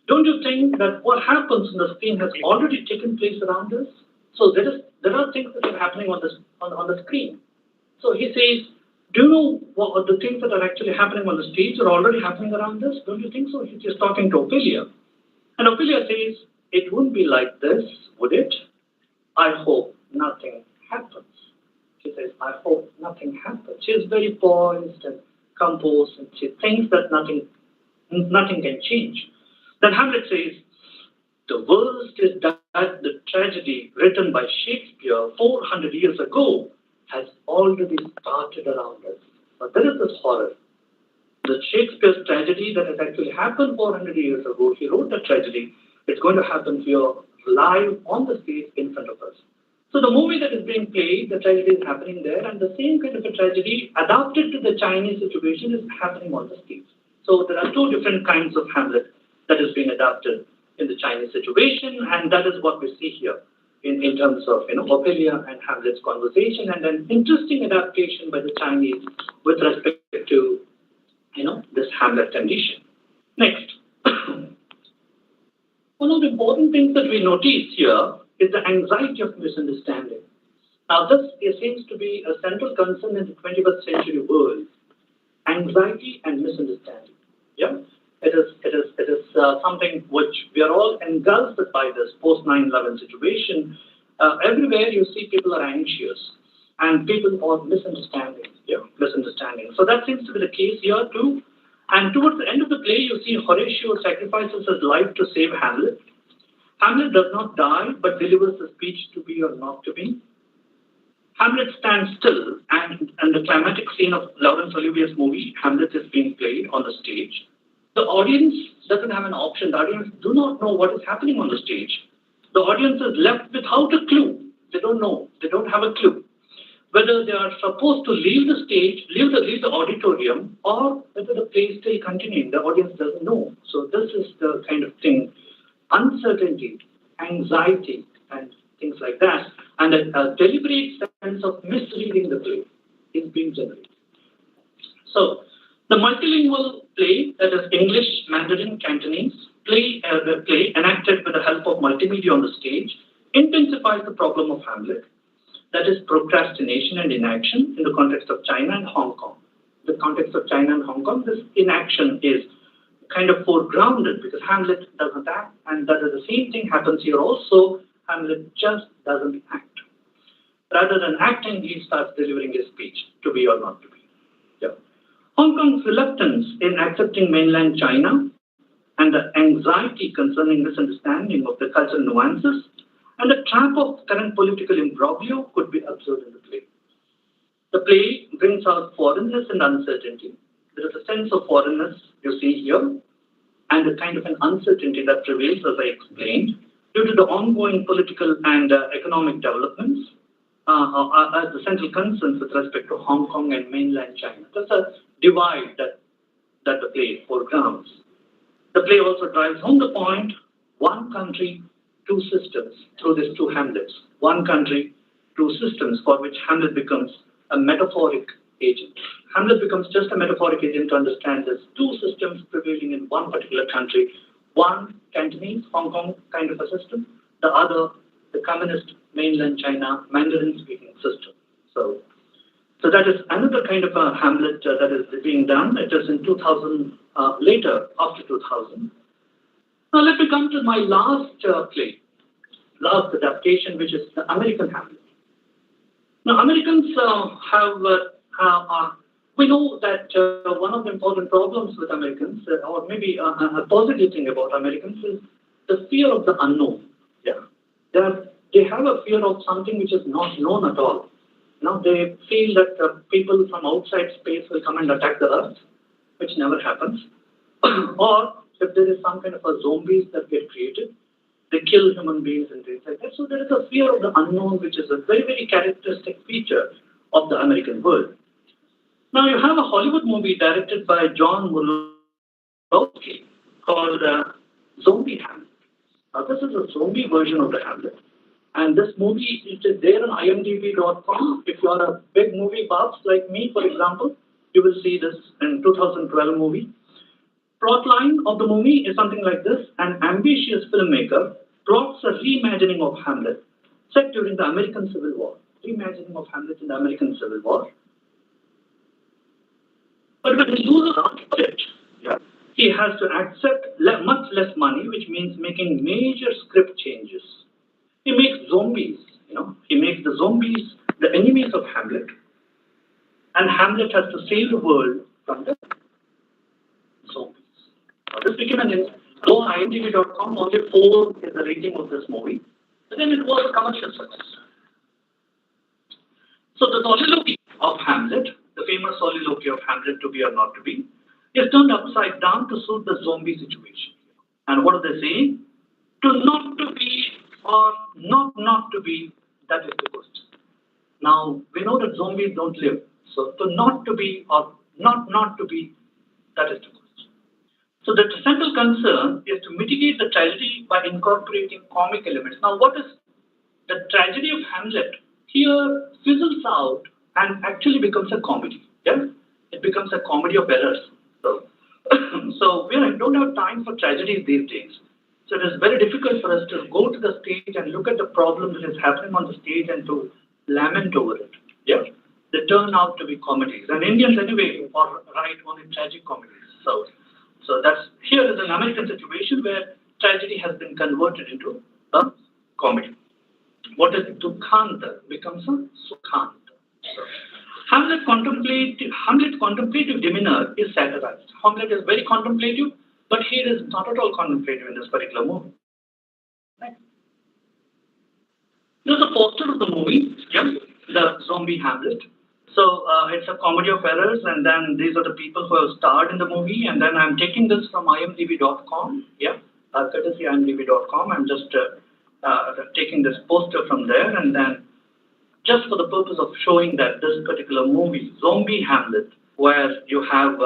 Don't you think that what happens on the screen has already taken place around us? So there are things that are happening on the screen. So he says, do you know what the things that are actually happening on the stage are already happening around us? Don't you think so? He's just talking to Ophelia. And Ophelia says, it wouldn't be like this, would it? I hope nothing happens. She says, I hope nothing happens. She is very poised and composed, and she thinks that nothing can change. Then Hamlet says, the worst is that the tragedy written by Shakespeare 400 years ago has already started around us. But there is this horror. The Shakespeare's tragedy that has actually happened 400 years ago, he wrote that tragedy, it's going to happen here live on the stage in front of us. So the movie that is being played, the tragedy is happening there, and the same kind of a tragedy adapted to the Chinese situation is happening on the stage. So there are two different kinds of Hamlet that is being adapted in the Chinese situation, and that is what we see here in terms of Ophelia and Hamlet's conversation, and an interesting adaptation by the Chinese with respect to this Hamlet condition. Next, one of the important things that we notice here is the anxiety of misunderstanding. Now, this seems to be a central concern in the 21st century world: anxiety and misunderstanding. Yeah. It is something which we are all engulfed by this post 9/11 situation. Everywhere you see people are anxious and people are misunderstanding. Yeah, misunderstanding. So that seems to be the case here too. And towards the end of the play, you see Horatio sacrifices his life to save Hamlet. Hamlet does not die, but delivers the speech to be or not to be. Hamlet stands still, and the climatic scene of Laurence Olivier's movie, Hamlet, is being played on the stage. The audience doesn't have an option. The audience do not know what is happening on the stage. The audience is left without a clue. They don't know. They don't have a clue whether they are supposed to leave the stage, leave the auditorium, or whether the play is still continuing. The audience doesn't know. So this is the kind of thing, uncertainty anxiety and things like that, and a deliberate sense of misreading the play is being generated. So the multilingual play, that is English, Mandarin, Cantonese, play enacted with the help of multimedia on the stage, intensifies the problem of Hamlet, that is procrastination and inaction in the context of China and Hong Kong. The context of China and Hong Kong, this inaction is kind of foregrounded because Hamlet doesn't act, and that is the same thing happens here also. Hamlet just doesn't act. Rather than acting, he starts delivering his speech, to be or not to be. Yeah. Hong Kong's reluctance in accepting mainland China and the anxiety concerning misunderstanding of the cultural nuances and the trap of current political imbroglio could be observed in the play. The play brings out foreignness and uncertainty. There is a sense of foreignness you see here, and a kind of an uncertainty that prevails, as I explained, due to the ongoing political and economic developments as the central concerns with respect to Hong Kong and mainland China. That's a divide that the play foregrounds. The play also drives home the point, one country, two systems, through these two Hamlets. One country, two systems, for which Hamlet becomes a metaphoric agent. Hamlet becomes just a metaphoric agent to understand there's two systems prevailing in one particular country. One, Cantonese, Hong Kong kind of a system. The other, the communist mainland China, Mandarin-speaking system. So that is another kind of a Hamlet that is being done. It is in 2000, later, after 2000. Now let me come to my last play, last adaptation, which is the American Hamlet. Now Americans we know that one of the important problems with Americans, or maybe a positive thing about Americans, is the fear of the unknown. Yeah, they have a fear of something which is not known at all. Now they feel that people from outside space will come and attack the Earth, which never happens. Or if there is some kind of a zombies that get created, they kill human beings and things like that. So there is a fear of the unknown, which is a very, very characteristic feature of the American world. Now you have a Hollywood movie directed by John Mulaney called Zombie Hamlet. Now this is a zombie version of the Hamlet. And this movie, it is there on imdb.com. If you are a big movie buff like me, for example, you will see this in 2012 movie. Plot line of the movie is something like this. An ambitious filmmaker plots a reimagining of Hamlet set during the American Civil War. Reimagining of Hamlet in the American Civil War. But when he loses budget, he has to accept much less money, which means making major script changes. He makes zombies, he makes the zombies the enemies of Hamlet. And Hamlet has to save the world from the zombies. Now, this became an though imdb.com, only 4 is the rating of this movie. But then it was a commercial success. So the soliloquy of Hamlet, the famous soliloquy of Hamlet, to be or not to be, is turned upside down to suit the zombie situation. And what do they say? To not to be or not to be, that is the question. Now, we know that zombies don't live. So to not to be or not to be, that is the question. So the central concern is to mitigate the tragedy by incorporating comic elements. Now, what is the tragedy of Hamlet? Here fizzles out and actually becomes a comedy. Yeah? It becomes a comedy of errors. So we don't have time for tragedies these days. So it is very difficult for us to go to the stage and look at the problem that is happening on the stage and to lament over it. Yeah? They turn out to be comedies. And Indians anyway write only tragic comedies. So that's here is an American situation where tragedy has been converted into a comedy. What is Dukhanta becomes a Sukhanta. Hamlet's contemplative demeanor is satirized. Hamlet is very contemplative, but here is not at all contemplative in this particular movie. Right. There's a poster of the movie, the zombie Hamlet. So it's a comedy of errors, and then these are the people who have starred in the movie, and then I'm taking this from imdb.com, courtesy imdb.com. I'm just taking this poster from there, and then just for the purpose of showing that this particular movie, Zombie Hamlet, where you have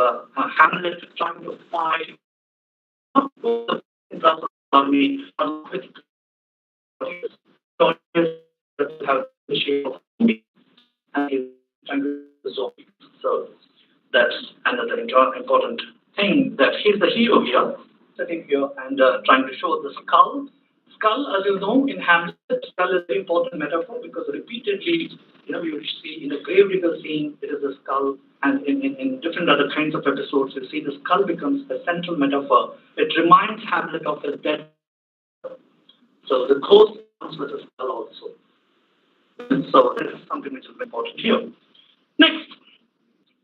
Hamlet trying to fight not the army, have the shape of zombie and he's trying to zombie. So that's another important thing, that he's the hero here, sitting here and trying to show the skull. Skull, as you know, in Hamlet, skull is a very important metaphor because repeatedly, you see in the grave digger scene, it is the skull, and in different other kinds of episodes, you see the skull becomes the central metaphor. It reminds Hamlet of his dead. So the ghost comes with the skull also. So this is something which is important here. Next,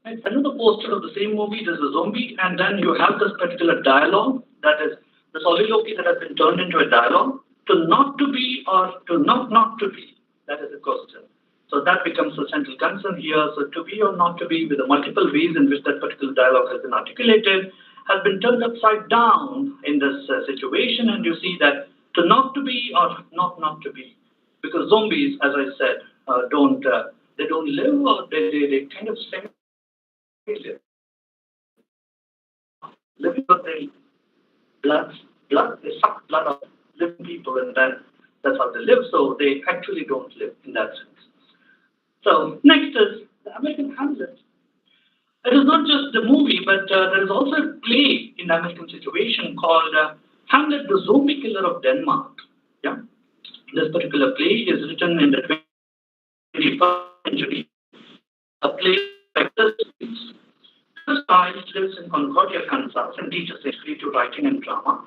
another poster of the same movie. There's a zombie, and then you have this particular dialogue, that is the soliloquy that has been turned into a dialogue. To not to be or to not to be, that is the question. So that becomes the central concern here. So to be or not to be, with the multiple ways in which that particular dialogue has been articulated, has been turned upside down in this situation, and you see that to not to be or not to be, because zombies, as I said, they don't live, or they kind of semi-live. Living, but they they suck blood of living people, and then that's how they live. So they actually don't live in that sense. So next is the American Hamlet. It is not just the movie, but there is also a play in the American situation called Hamlet, the Zombie Killer of Denmark. Yeah, this particular play is written in the 21st century. A play by this guy lives in Concordia, Kansas, and teaches creative writing and drama.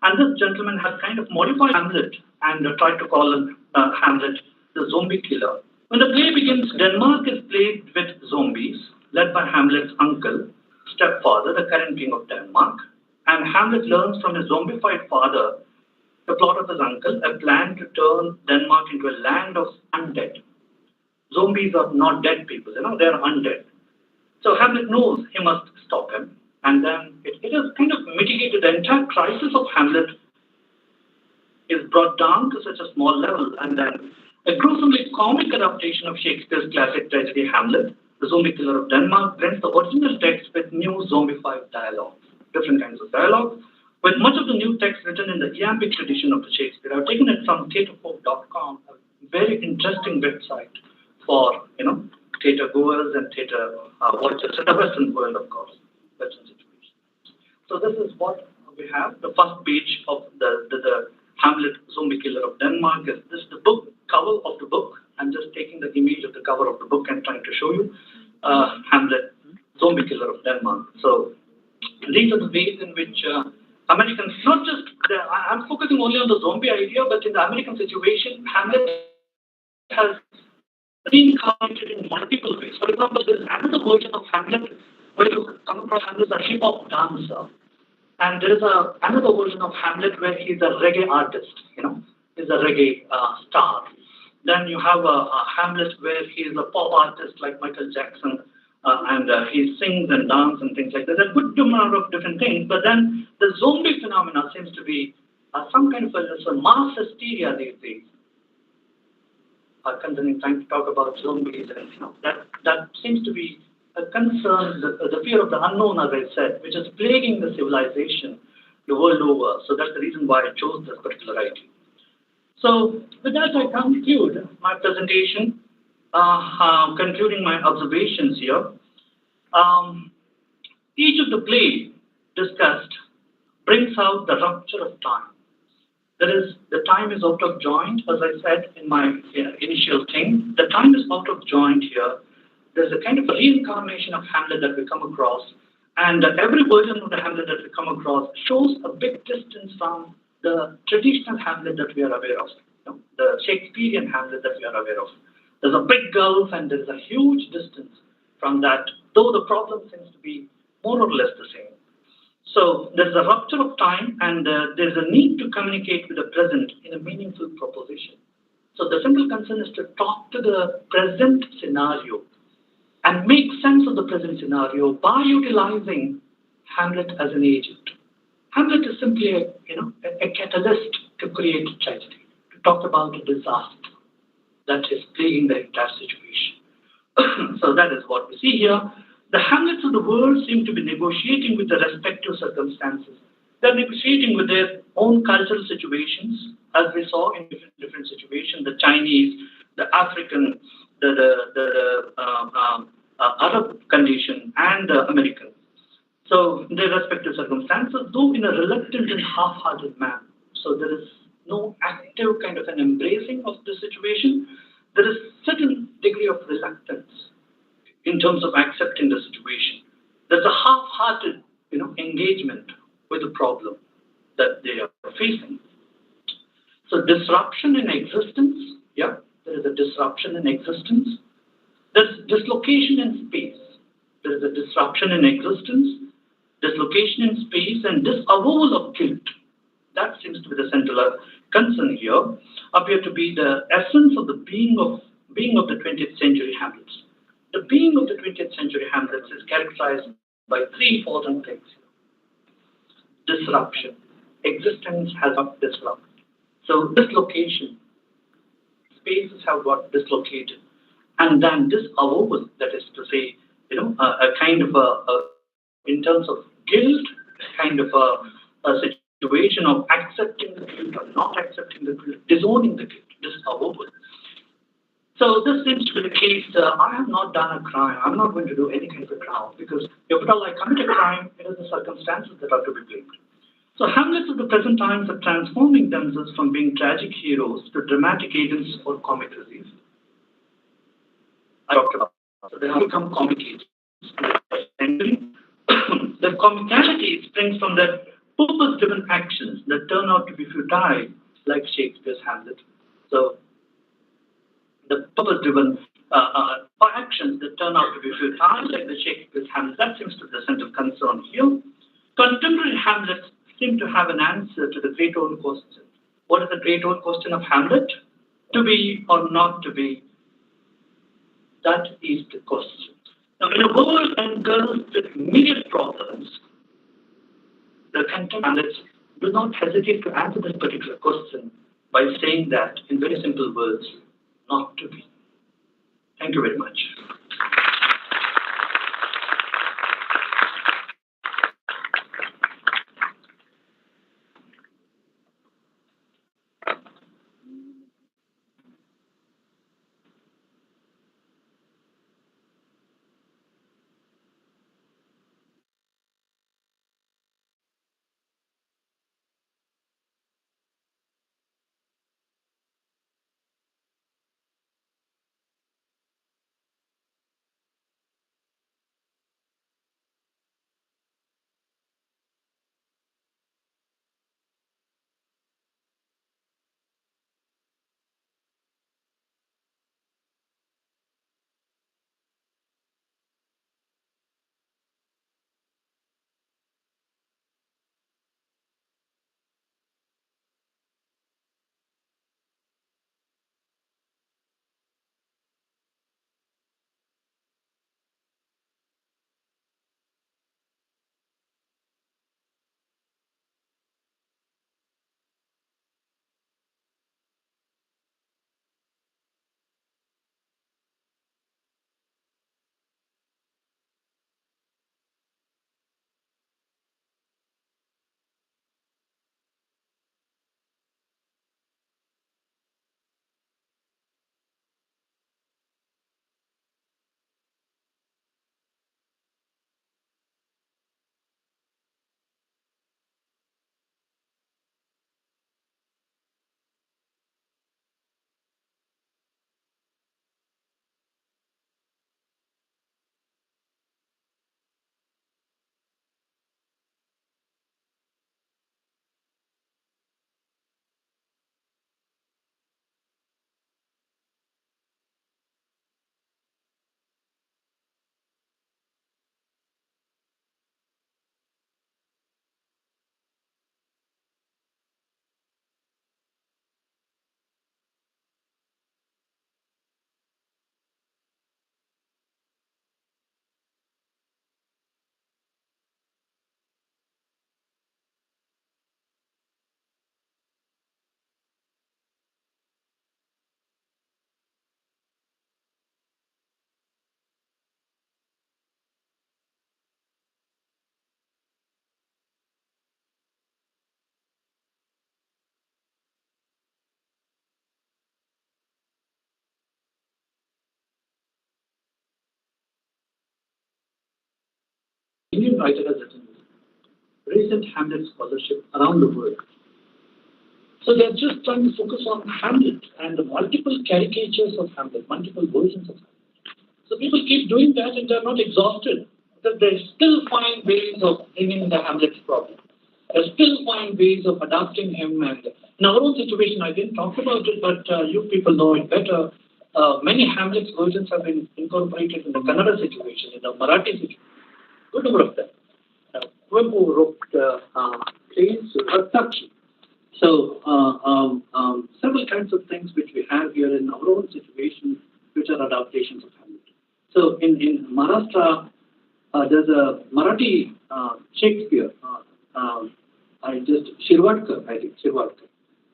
And this gentleman has kind of modified Hamlet and tried to call Hamlet the zombie killer. When the play begins, Denmark is plagued with zombies, led by Hamlet's uncle, stepfather, the current king of Denmark. And Hamlet learns from his zombified father the plot of his uncle, a plan to turn Denmark into a land of undead. Zombies are not dead people, they are undead. So Hamlet knows he must stop him. And then it has kind of mitigated. The entire crisis of Hamlet is brought down to such a small level. And then a gruesomely comic adaptation of Shakespeare's classic tragedy Hamlet, the zombie killer of Denmark, blends the original text with new zombified dialogues, different kinds of dialogue, with much of the new text written in the iambic tradition of the Shakespeare. I've taken it from theatrefolk.com, a very interesting website for theatre goers and theatre watchers in the Western world, of course, Western situation. So this is what we have. The first page of the Hamlet Zombie Killer of Denmark is this, the book cover of the book. I'm just taking the image of the cover of the book and trying to show you Hamlet Zombie Killer of Denmark. So these are the ways in which Americans, not just, I'm focusing only on the zombie idea, but in the American situation, Hamlet has reincarnated in multiple ways. For example, there is another version of Hamlet where you come across Hamlet as a hip hop dancer. And there is another version of Hamlet where he's a reggae artist, he's a reggae star. Then you have a Hamlet where he's a pop artist like Michael Jackson, and he sings and dances and things like that. There's a good number of different things, but then the zombie phenomena seems to be some kind of a mass hysteria these days. Concerning trying to talk about zombies, and that seems to be a concern, the fear of the unknown, as I said, which is plaguing the civilization the world over. So that's the reason why I chose this particular idea. So with that, I conclude my presentation, concluding my observations here. Each of the plays discussed brings out the rupture of time. That is, the time is out of joint, as I said in my initial thing. The time is out of joint here. There's a kind of reincarnation of Hamlet that we come across, and every version of the Hamlet that we come across shows a big distance from the traditional Hamlet that we are aware of, the Shakespearean Hamlet that we are aware of. There's a big gulf, and there's a huge distance from that, though the problem seems to be more or less the same. So there's a rupture of time, and there's a need to communicate with the present in a meaningful proposition. So the simple concern is to talk to the present scenario and make sense of the present scenario by utilizing Hamlet as an agent. Hamlet is simply a catalyst to create tragedy, to talk about a disaster that is plaguing the entire situation. So that is what we see here. The Hamlets of the world seem to be negotiating with their respective circumstances. They're negotiating with their own cultural situations, as we saw in different situations, the Chinese, the African, the Arab condition, and the American. So their respective circumstances, though in a reluctant and half-hearted manner. So there is no active kind of an embracing of the situation. There is certain degree of reluctance in terms of accepting the situation. There's a half-hearted, engagement with the problem that they are facing. So disruption in existence, yeah, there is a disruption in existence. There's dislocation in space. There is a disruption in existence, dislocation in space, and disavowal of guilt. That seems to be the central concern here, appear to be the essence of the being of the 20th century Hamlets. The being of the 20th century Hamlets is characterized by three important things. Disruption. Existence has got disrupted. So dislocation. Spaces have got dislocated. And then disavowal, that is to say, a kind of in terms of guilt, kind of a situation of accepting the guilt or not accepting the guilt, disowning the guilt, disavowal. So this seems to be the case. I have not done a crime. I'm not going to do any kind of a crime because if at all I commit a crime, it is the circumstances that are to be blamed. So Hamlets of the present times are transforming themselves from being tragic heroes to dramatic agents or comic relief. I talked about. So they have become comic agents. The comicality springs from their purpose-driven actions that turn out to be futile, like Shakespeare's Hamlet. So the purpose-driven actions that turn out to be futile, like the Shakespeare's Hamlet, that seems to be the central concern here. Contemporary Hamlets seem to have an answer to the great old question. What is the great old question of Hamlet? To be or not to be? That is the question. Now, in a world engulfed with myriad problems, the contemporary Hamlets do not hesitate to answer this particular question by saying that, in very simple words, not to be. Thank you very much. Indian writer has written this recent Hamlet scholarship around the world. So they're just trying to focus on Hamlet and the multiple caricatures of Hamlet, multiple versions of Hamlet. So people keep doing that and they're not exhausted. That they still find ways of bringing the Hamlet problem. They still find ways of adapting him. And in our own situation, I didn't talk about it, but you people know it better. Many Hamlet versions have been incorporated in the Kannada situation, in the Marathi situation. Good number of them. Kuempu wrote plays, Rattachi. So several kinds of things which we have here in our own situation, which are adaptations of Hamlet. So in Maharashtra, there's a Marathi Shakespeare. Shirvatkar, I think Shirvatkar.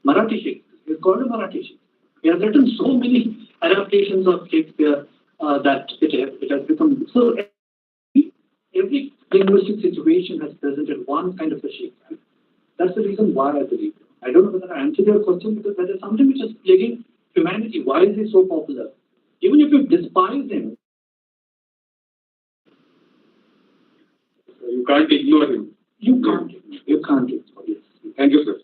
Marathi Shakespeare. He's called a Marathi Shakespeare. He has written so many adaptations of Shakespeare that it has become so. Every linguistic situation has presented one kind of a Shakespeare. That's the reason why I believe. I don't know whether I answered your question because that is something which is plaguing humanity. Why is he so popular? Even if you despise him,
you can't ignore him.
You can't ignore. You can't ignore. Yes.
Thank you, sir.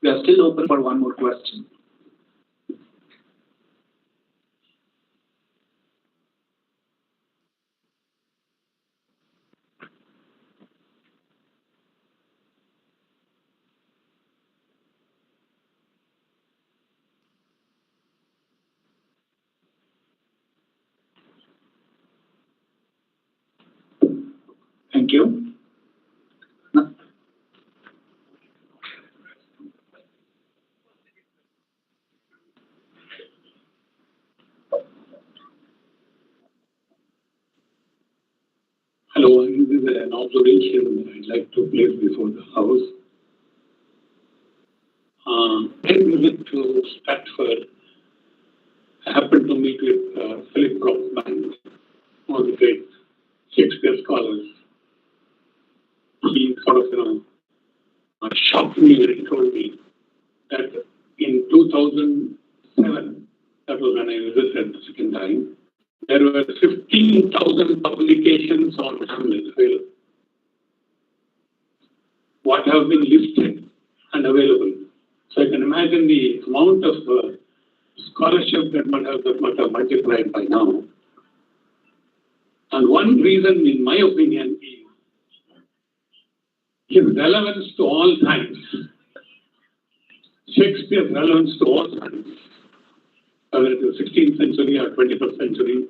We are still open for one more question. Thank you.
Hello, this is an observation I'd like to place before the House. When we went to Stratford, I happened to meet with Philip Brockman, one of the great Shakespeare scholars. He sort of, shocked me when he told me that in 2007, that was when I visited the second time, there were 15,000 publications on Hamlet available. What have been listed and available. So I can imagine the amount of scholarship that must have multiplied by now. And one reason, in my opinion, is his relevance to all times. Shakespeare's relevance to all times, whether it is 16th century or 21st century,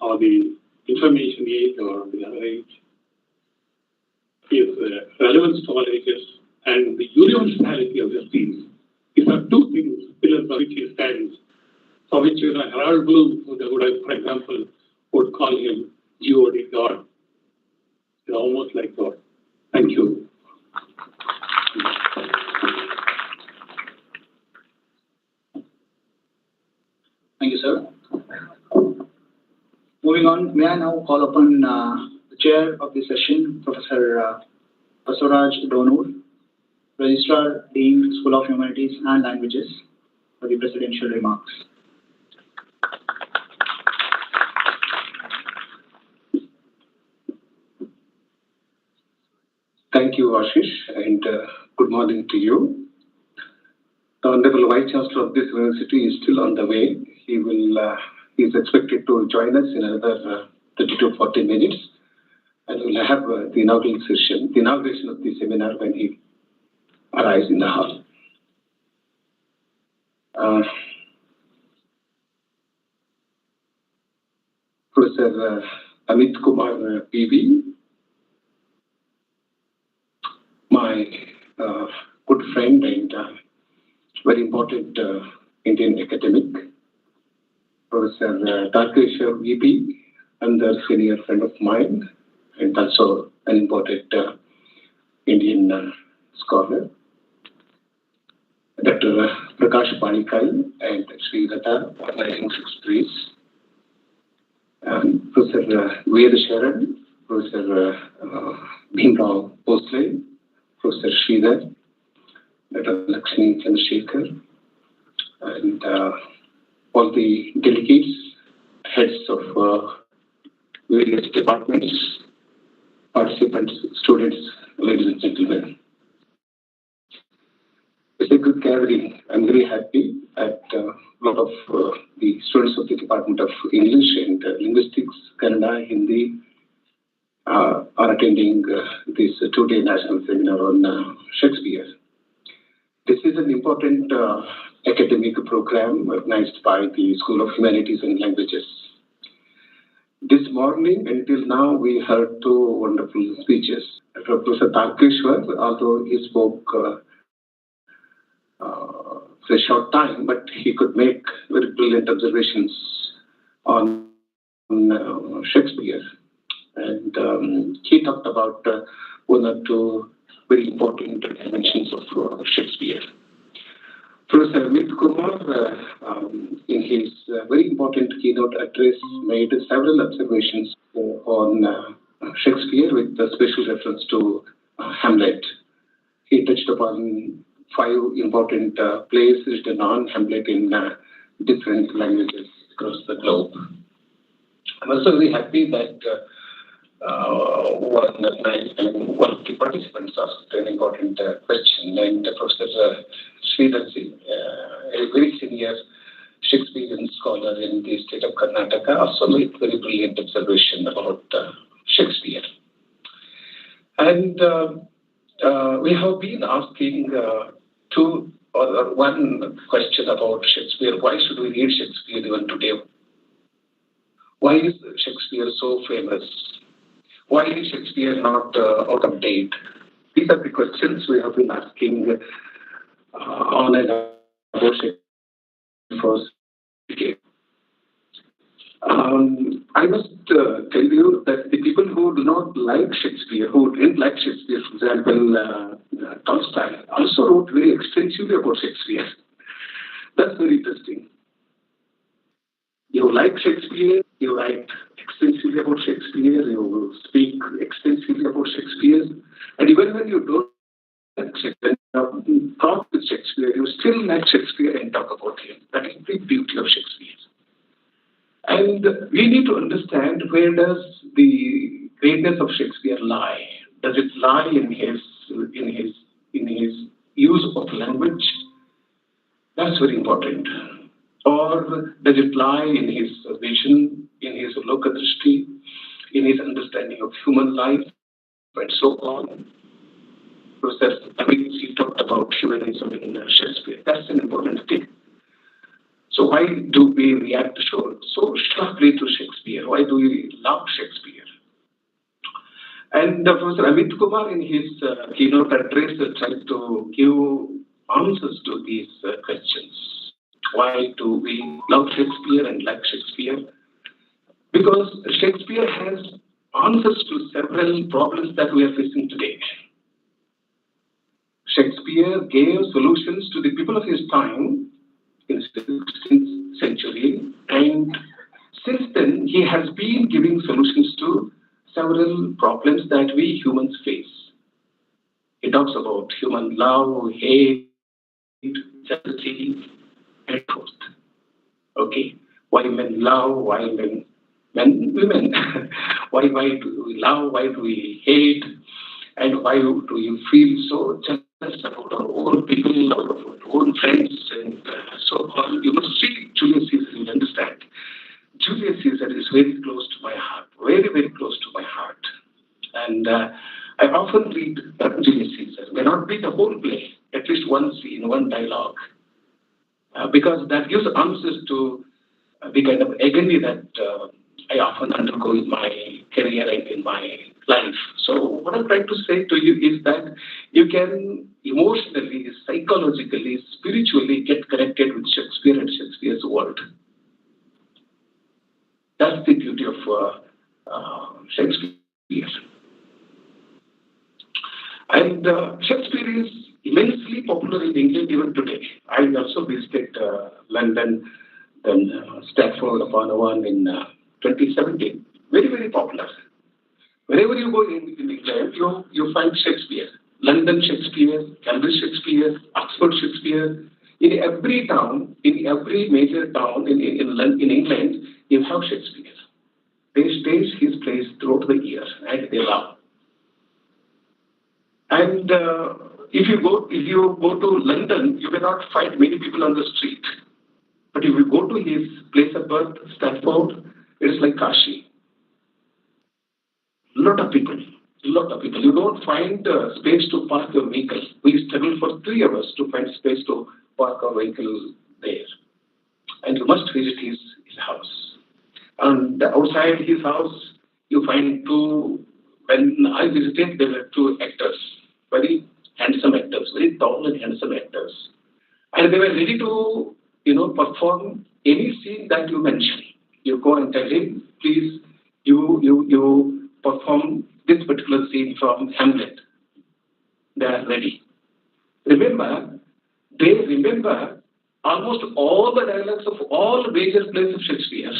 or the information age or the other age. His relevance to all ages and the universality of his themes. These are two things, pillars for which he stands, for which Harold Bloom, who would have, for example, would call him God, God. He's almost like God. Thank you.
Thank you, sir. Moving on, may I now call upon the chair of the session, Professor Basuraj Donur, Registrar, Dean, School of Humanities and Languages, for the presidential remarks.
Thank you, Ashish, and good morning to you. The Honorable Vice Chancellor of this university is still on the way. He is expected to join us in another 30 to 40 minutes, and we'll have the inauguration of the seminar when he arrives in the hall. Professor Amit Kumar PV, my good friend and very important Indian academic, Professor Darkeshwar VP, another senior friend of mine, and also an important Indian scholar, Dr. Prakash Panikai and Sri Lata Rising Six Trees, Professor Ved Sharan, Professor Bhimrao Bhosle, Professor Sridhar, Dr. Lakshmi Chandrasekhar, and all the delegates, heads of various departments, participants, students, ladies and gentlemen. It's a good gathering. I'm very happy that a lot of the students of the Department of English and Linguistics, Kannada, Hindi, are attending this two-day national seminar on Shakespeare. This is an important academic program organized by the School of Humanities and Languages. This morning, until now, we heard two wonderful speeches. Professor Tarkeshwar, although he spoke for a short time, but he could make very brilliant observations on Shakespeare. And he talked about one or two very important dimensions of Shakespeare. Professor Amit Kumar, in his very important keynote address, made several observations on Shakespeare with a special reference to Hamlet. He touched upon 5 important plays written on Hamlet in different languages across the globe. I'm also very happy that one of the participants asked an important question, and Professor Sridharji, a very senior Shakespearean scholar in the state of Karnataka, also made very brilliant observation about Shakespeare. And we have been asking one question about Shakespeare. Why should we read Shakespeare even today? Why is Shakespeare so famous? Why is Shakespeare not out of date? These are the questions we have been asking on and about Shakespeare for decades. I must tell you that the people who do not like Shakespeare, who didn't like Shakespeare, for example, Tolstoy, also wrote very extensively about Shakespeare. That's very interesting. You like Shakespeare, you write extensively about Shakespeare, you speak extensively about Shakespeare, and even when you don't like Shakespeare, talk with Shakespeare, you still like Shakespeare and talk about him. That is the beauty of Shakespeare. And we need to understand, where does the greatness of Shakespeare lie? Does it lie in his use of language? That's very important. Or does it lie in his vision, in his lokadrishti, in his understanding of human life, and so on? Professor Amit, he talked about humanism in Shakespeare. That's an important thing. So why do we react so sharply to Shakespeare? Why do we love Shakespeare? And Professor Amit Kumar, in his keynote address, tried to give answers to these questions. Why do we love Shakespeare and like Shakespeare? Because Shakespeare has answers to several problems that we are facing today. Shakespeare gave solutions to the people of his time in the 16th century, and since then he has been giving solutions to several problems that we humans face. He talks about human love, hate, jealousy, and truth. Okay, why men love, why women? why do we love, why do we hate, and why do you feel so jealous about our own people, our own friends, and so on? You must see Julius Caesar, you'll understand. Julius Caesar is very close to my heart, very, very close to my heart. And I often read Julius Caesar, may not be the whole play, at least one scene, one dialogue, because that gives answers to the kind of agony that I often undergo in my career and in my life. So what I'm trying to say to you is that you can emotionally, psychologically, spiritually get connected with Shakespeare and Shakespeare's world. That's the beauty of Shakespeare. And Shakespeare is immensely popular in England even today. I also visited London, then Stratford-upon-Avon in 2017. Very, very popular. Wherever you go in England, you find Shakespeare. London Shakespeare, Cambridge Shakespeare, Oxford Shakespeare. In every town, in every major town in England, you have Shakespeare. They stage his plays throughout the year, and they love. And if you go to London, you cannot find many people on the street. But if you go to his place of birth, Stratford, it's like Kashi. Lot of people. You don't find space to park your vehicle. We struggled for 3 hours to find space to park our vehicle there. And you must visit his house. And outside his house, you find when I visited, there were 2 actors, very handsome actors, very tall and handsome actors. And they were ready to, perform any scene that you mention. You go and tell him, please, you perform this particular scene from Hamlet. They are ready. Remember, they remember almost all the dialogues of all major plays of Shakespeare.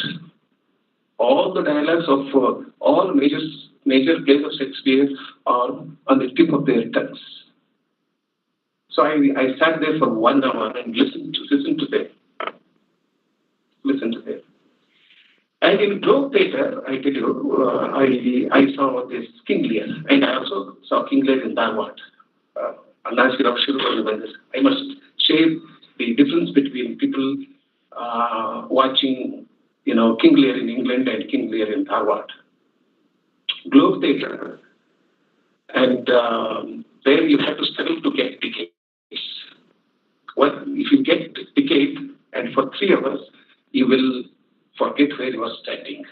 All the dialogues of all major plays of Shakespeare are on the tip of their tongues. So I sat there for 1 hour and listened to them. And in Globe Theatre, I tell you, I saw this King Lear, and I also saw King Lear in Dharwad. I must share the difference between people watching, King Lear in England and King Lear in Dharwad. Globe Theatre, and there you have to struggle to get tickets. Well, if you get ticket, and for 3 hours, you will forget where you are standing.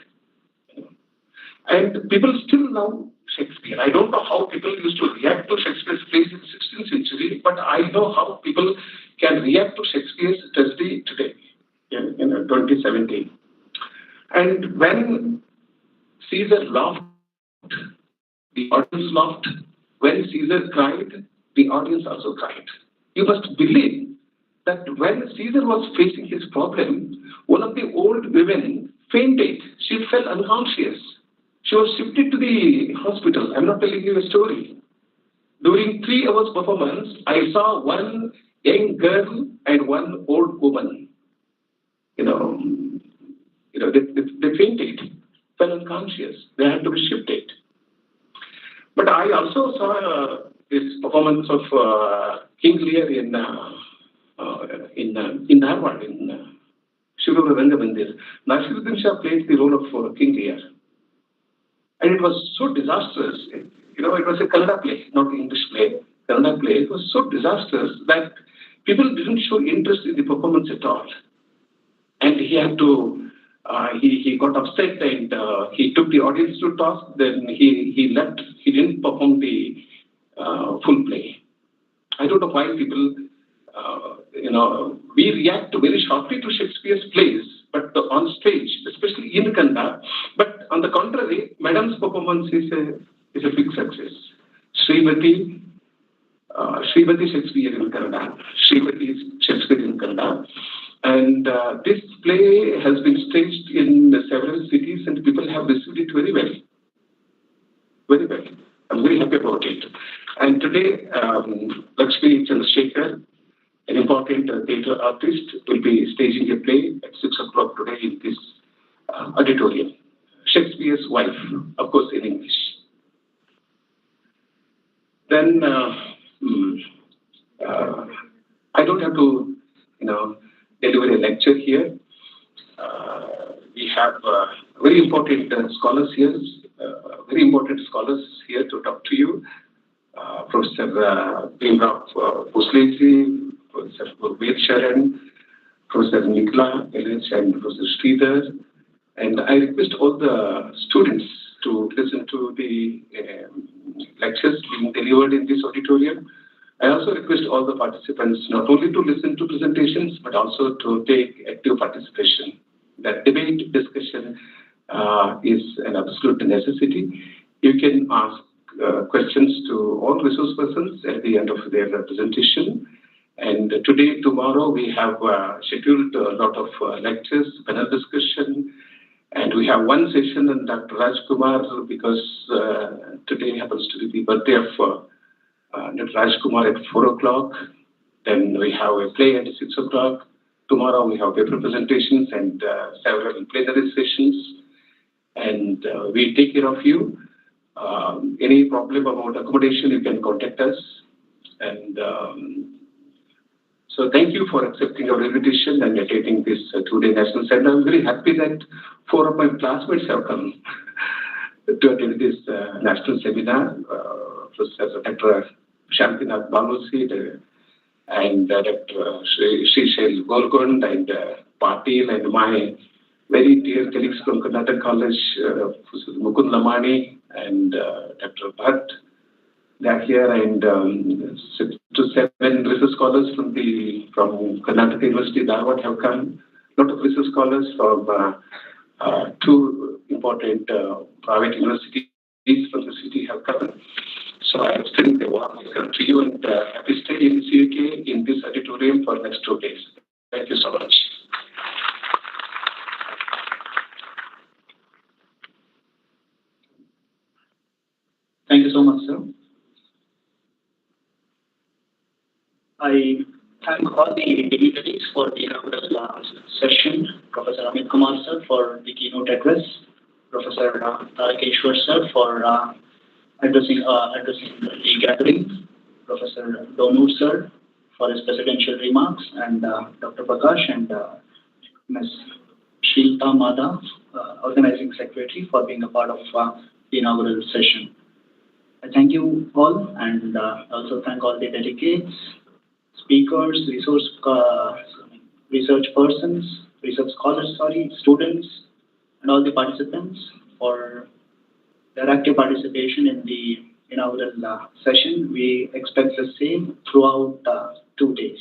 And people still love Shakespeare. I don't know how people used to react to Shakespeare's plays in the 16th century, but I know how people can react to Shakespeare's tragedy today, in 2017. And when Caesar laughed, the audience laughed. When Caesar cried, the audience also cried. You must believe that when Caesar was facing his problem, one of the old women fainted. She fell unconscious. She was shifted to the hospital. I'm not telling you a story. During 3 hours performance, I saw one young girl and one old woman. They fainted, fell unconscious. They had to be shifted. But I also saw this performance of King Lear in Dharwad, in Shivagura Rangamandir. Nasiruddin Shah played the role of King Lear. And it was so disastrous. It was a Kannada play, not an English play. Kannada play. It was so disastrous that people didn't show interest in the performance at all. And he had to, he got upset and he took the audience to task. Then he left. He didn't perform the full play. I don't know why people, we react very sharply to Shakespeare's plays, but on stage, especially in Kannada. But on the contrary, Madam's performance is a big success. Srimati Shakespeare in Kannada. Srimati Shakespeare in Kannada. And this play has been staged in several cities and people have received it very well. Very well. I'm very happy about it. And today, Lakshmi Chandrasekhar, an important theatre artist, will be staging a play at 6 o'clock today in this auditorium. Shakespeare's Wife, of course, in English. Then, I don't have to, deliver a lecture here. We have very important scholars here, to talk to you. Professor Bhimrao Bhosleji, Professor Gurveer Sharan, Professor Nikla Elich, and Professor Sridhar. And I request all the students to listen to the lectures being delivered in this auditorium. I also request all the participants not only to listen to presentations, but also to take active participation. That debate discussion is an absolute necessity. You can ask questions to all resource persons at the end of their presentation. And today, tomorrow, we have scheduled a lot of lectures, panel discussion, and we have one session on Dr. Rajkumar because today happens to be the birthday of Dr. Rajkumar at 4 o'clock. Then we have a play at 6 o'clock. Tomorrow we have paper presentations and several plenary sessions. And we take care of you. Any problem about accommodation, you can contact us. And so thank you for accepting our invitation and attending this two-day national seminar. I'm very happy that 4 of my classmates have come to attend this national seminar. Professor Dr. Shantinath Balusi and Dr. Srishel Golgund and Patil and my very dear colleagues from Karnataka College, Professor Mukund Lamani and Dr. Bhatt. They are here, and 6 to 7 research scholars from Karnataka University, Dharwad have come. A lot of research scholars from 2 important private universities from the city have come. So I am extending a warm welcome to you and happy stay in CUK in this auditorium for next 2 days. Thank you so much.
Thank you so much, sir. I thank all the dignitaries for the inaugural session. Professor Amit Kumar, sir, for the keynote address. Professor Tarakeshwar, sir, for addressing the gathering. Professor Donur, sir, for his presidential remarks, and Dr. Prakash and Ms. Shilpa Mada, organizing secretary, for being a part of the inaugural session. I thank you all, and also thank all the delegates, speakers, research persons, research scholars, students, and all the participants for their active participation in the inaugural session. We expect the same throughout 2 days.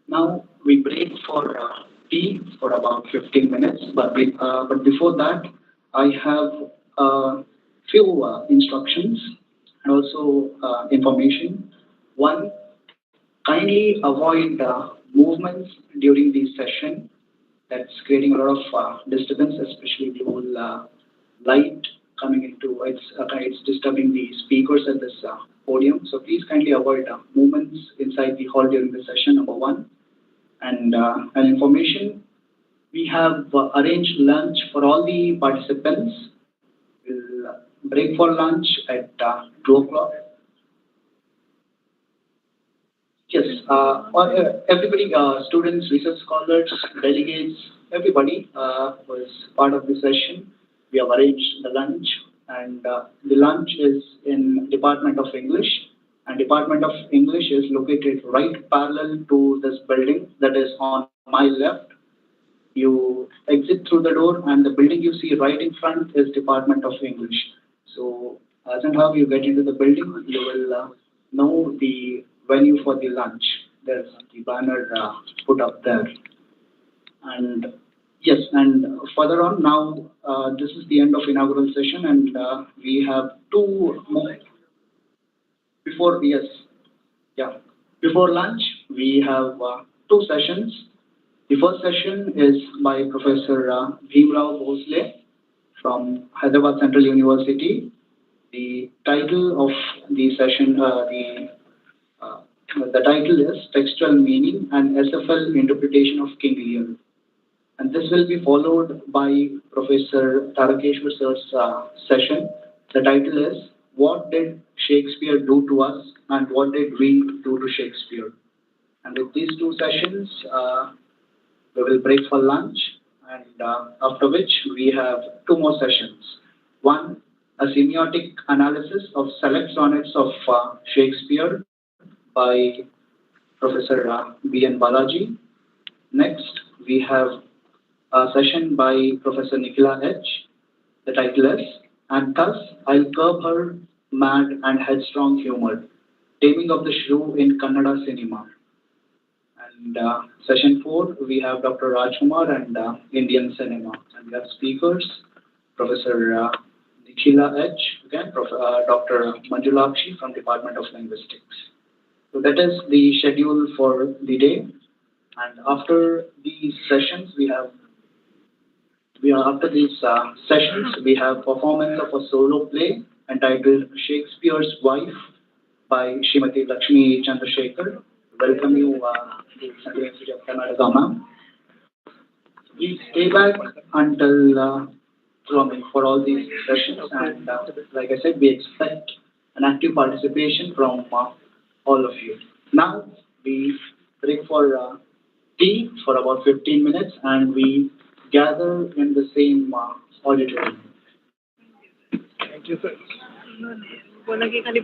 Now we break for tea for about 15 minutes, but before that, I have a few instructions and also information. One, kindly avoid movements during the session. That's creating a lot of disturbance, especially the whole light coming into it's disturbing the speakers at this podium. So please kindly avoid movements inside the hall during the session, number one. And an information, we have arranged lunch for all the participants. We'll break for lunch at 2 o'clock. Yes, everybody, students, research scholars, delegates, everybody was part of the session. We have arranged the lunch, and the lunch is in Department of English, and Department of English is located right parallel to this building that is on my left. You exit through the door, and the building you see right in front is Department of English. So as and how you get into the building, you will know the venue for the lunch. There's the banner put up there. And yes, and further on now, this is the end of inaugural session, and we have 2 more. Before, yes, yeah. Before lunch, we have 2 sessions. The first session is by Professor Bhimrao Bhosle from Hyderabad Central University. The title of the session, the title is Textual Meaning and SFL Interpretation of King Lear. And this will be followed by Professor Tarakeshwar sir's session. The title is What Did Shakespeare Do to Us and What Did We Do to Shakespeare? And with these 2 sessions, we will break for lunch, and after which we have 2 more sessions. One, a semiotic analysis of select sonnets of Shakespeare by Professor B.N. Balaji. Next, we have a session by Professor Nikhila H. The title is And Thus I'll Curb Her Mad and Headstrong Humor, Taming of the Shrew in Kannada Cinema. And session 4, we have Dr. Rajkumar and Indian Cinema. And we have speakers, Professor Nikhila H. Again, Dr. Manjulakshi from Department of Linguistics. So that is the schedule for the day. And after these sessions, we have performance of a solo play entitled Shakespeare's Wife by Srimati Lakshmi Chandrasekhar. Welcome you to Central University of Karnataka, ma'am. Please stay back until for all these sessions, and like I said, we expect an active participation from all of you. Now we break for tea for about 15 minutes, and we gather in the same auditorium.
Thank you, sir.
बोला की खाली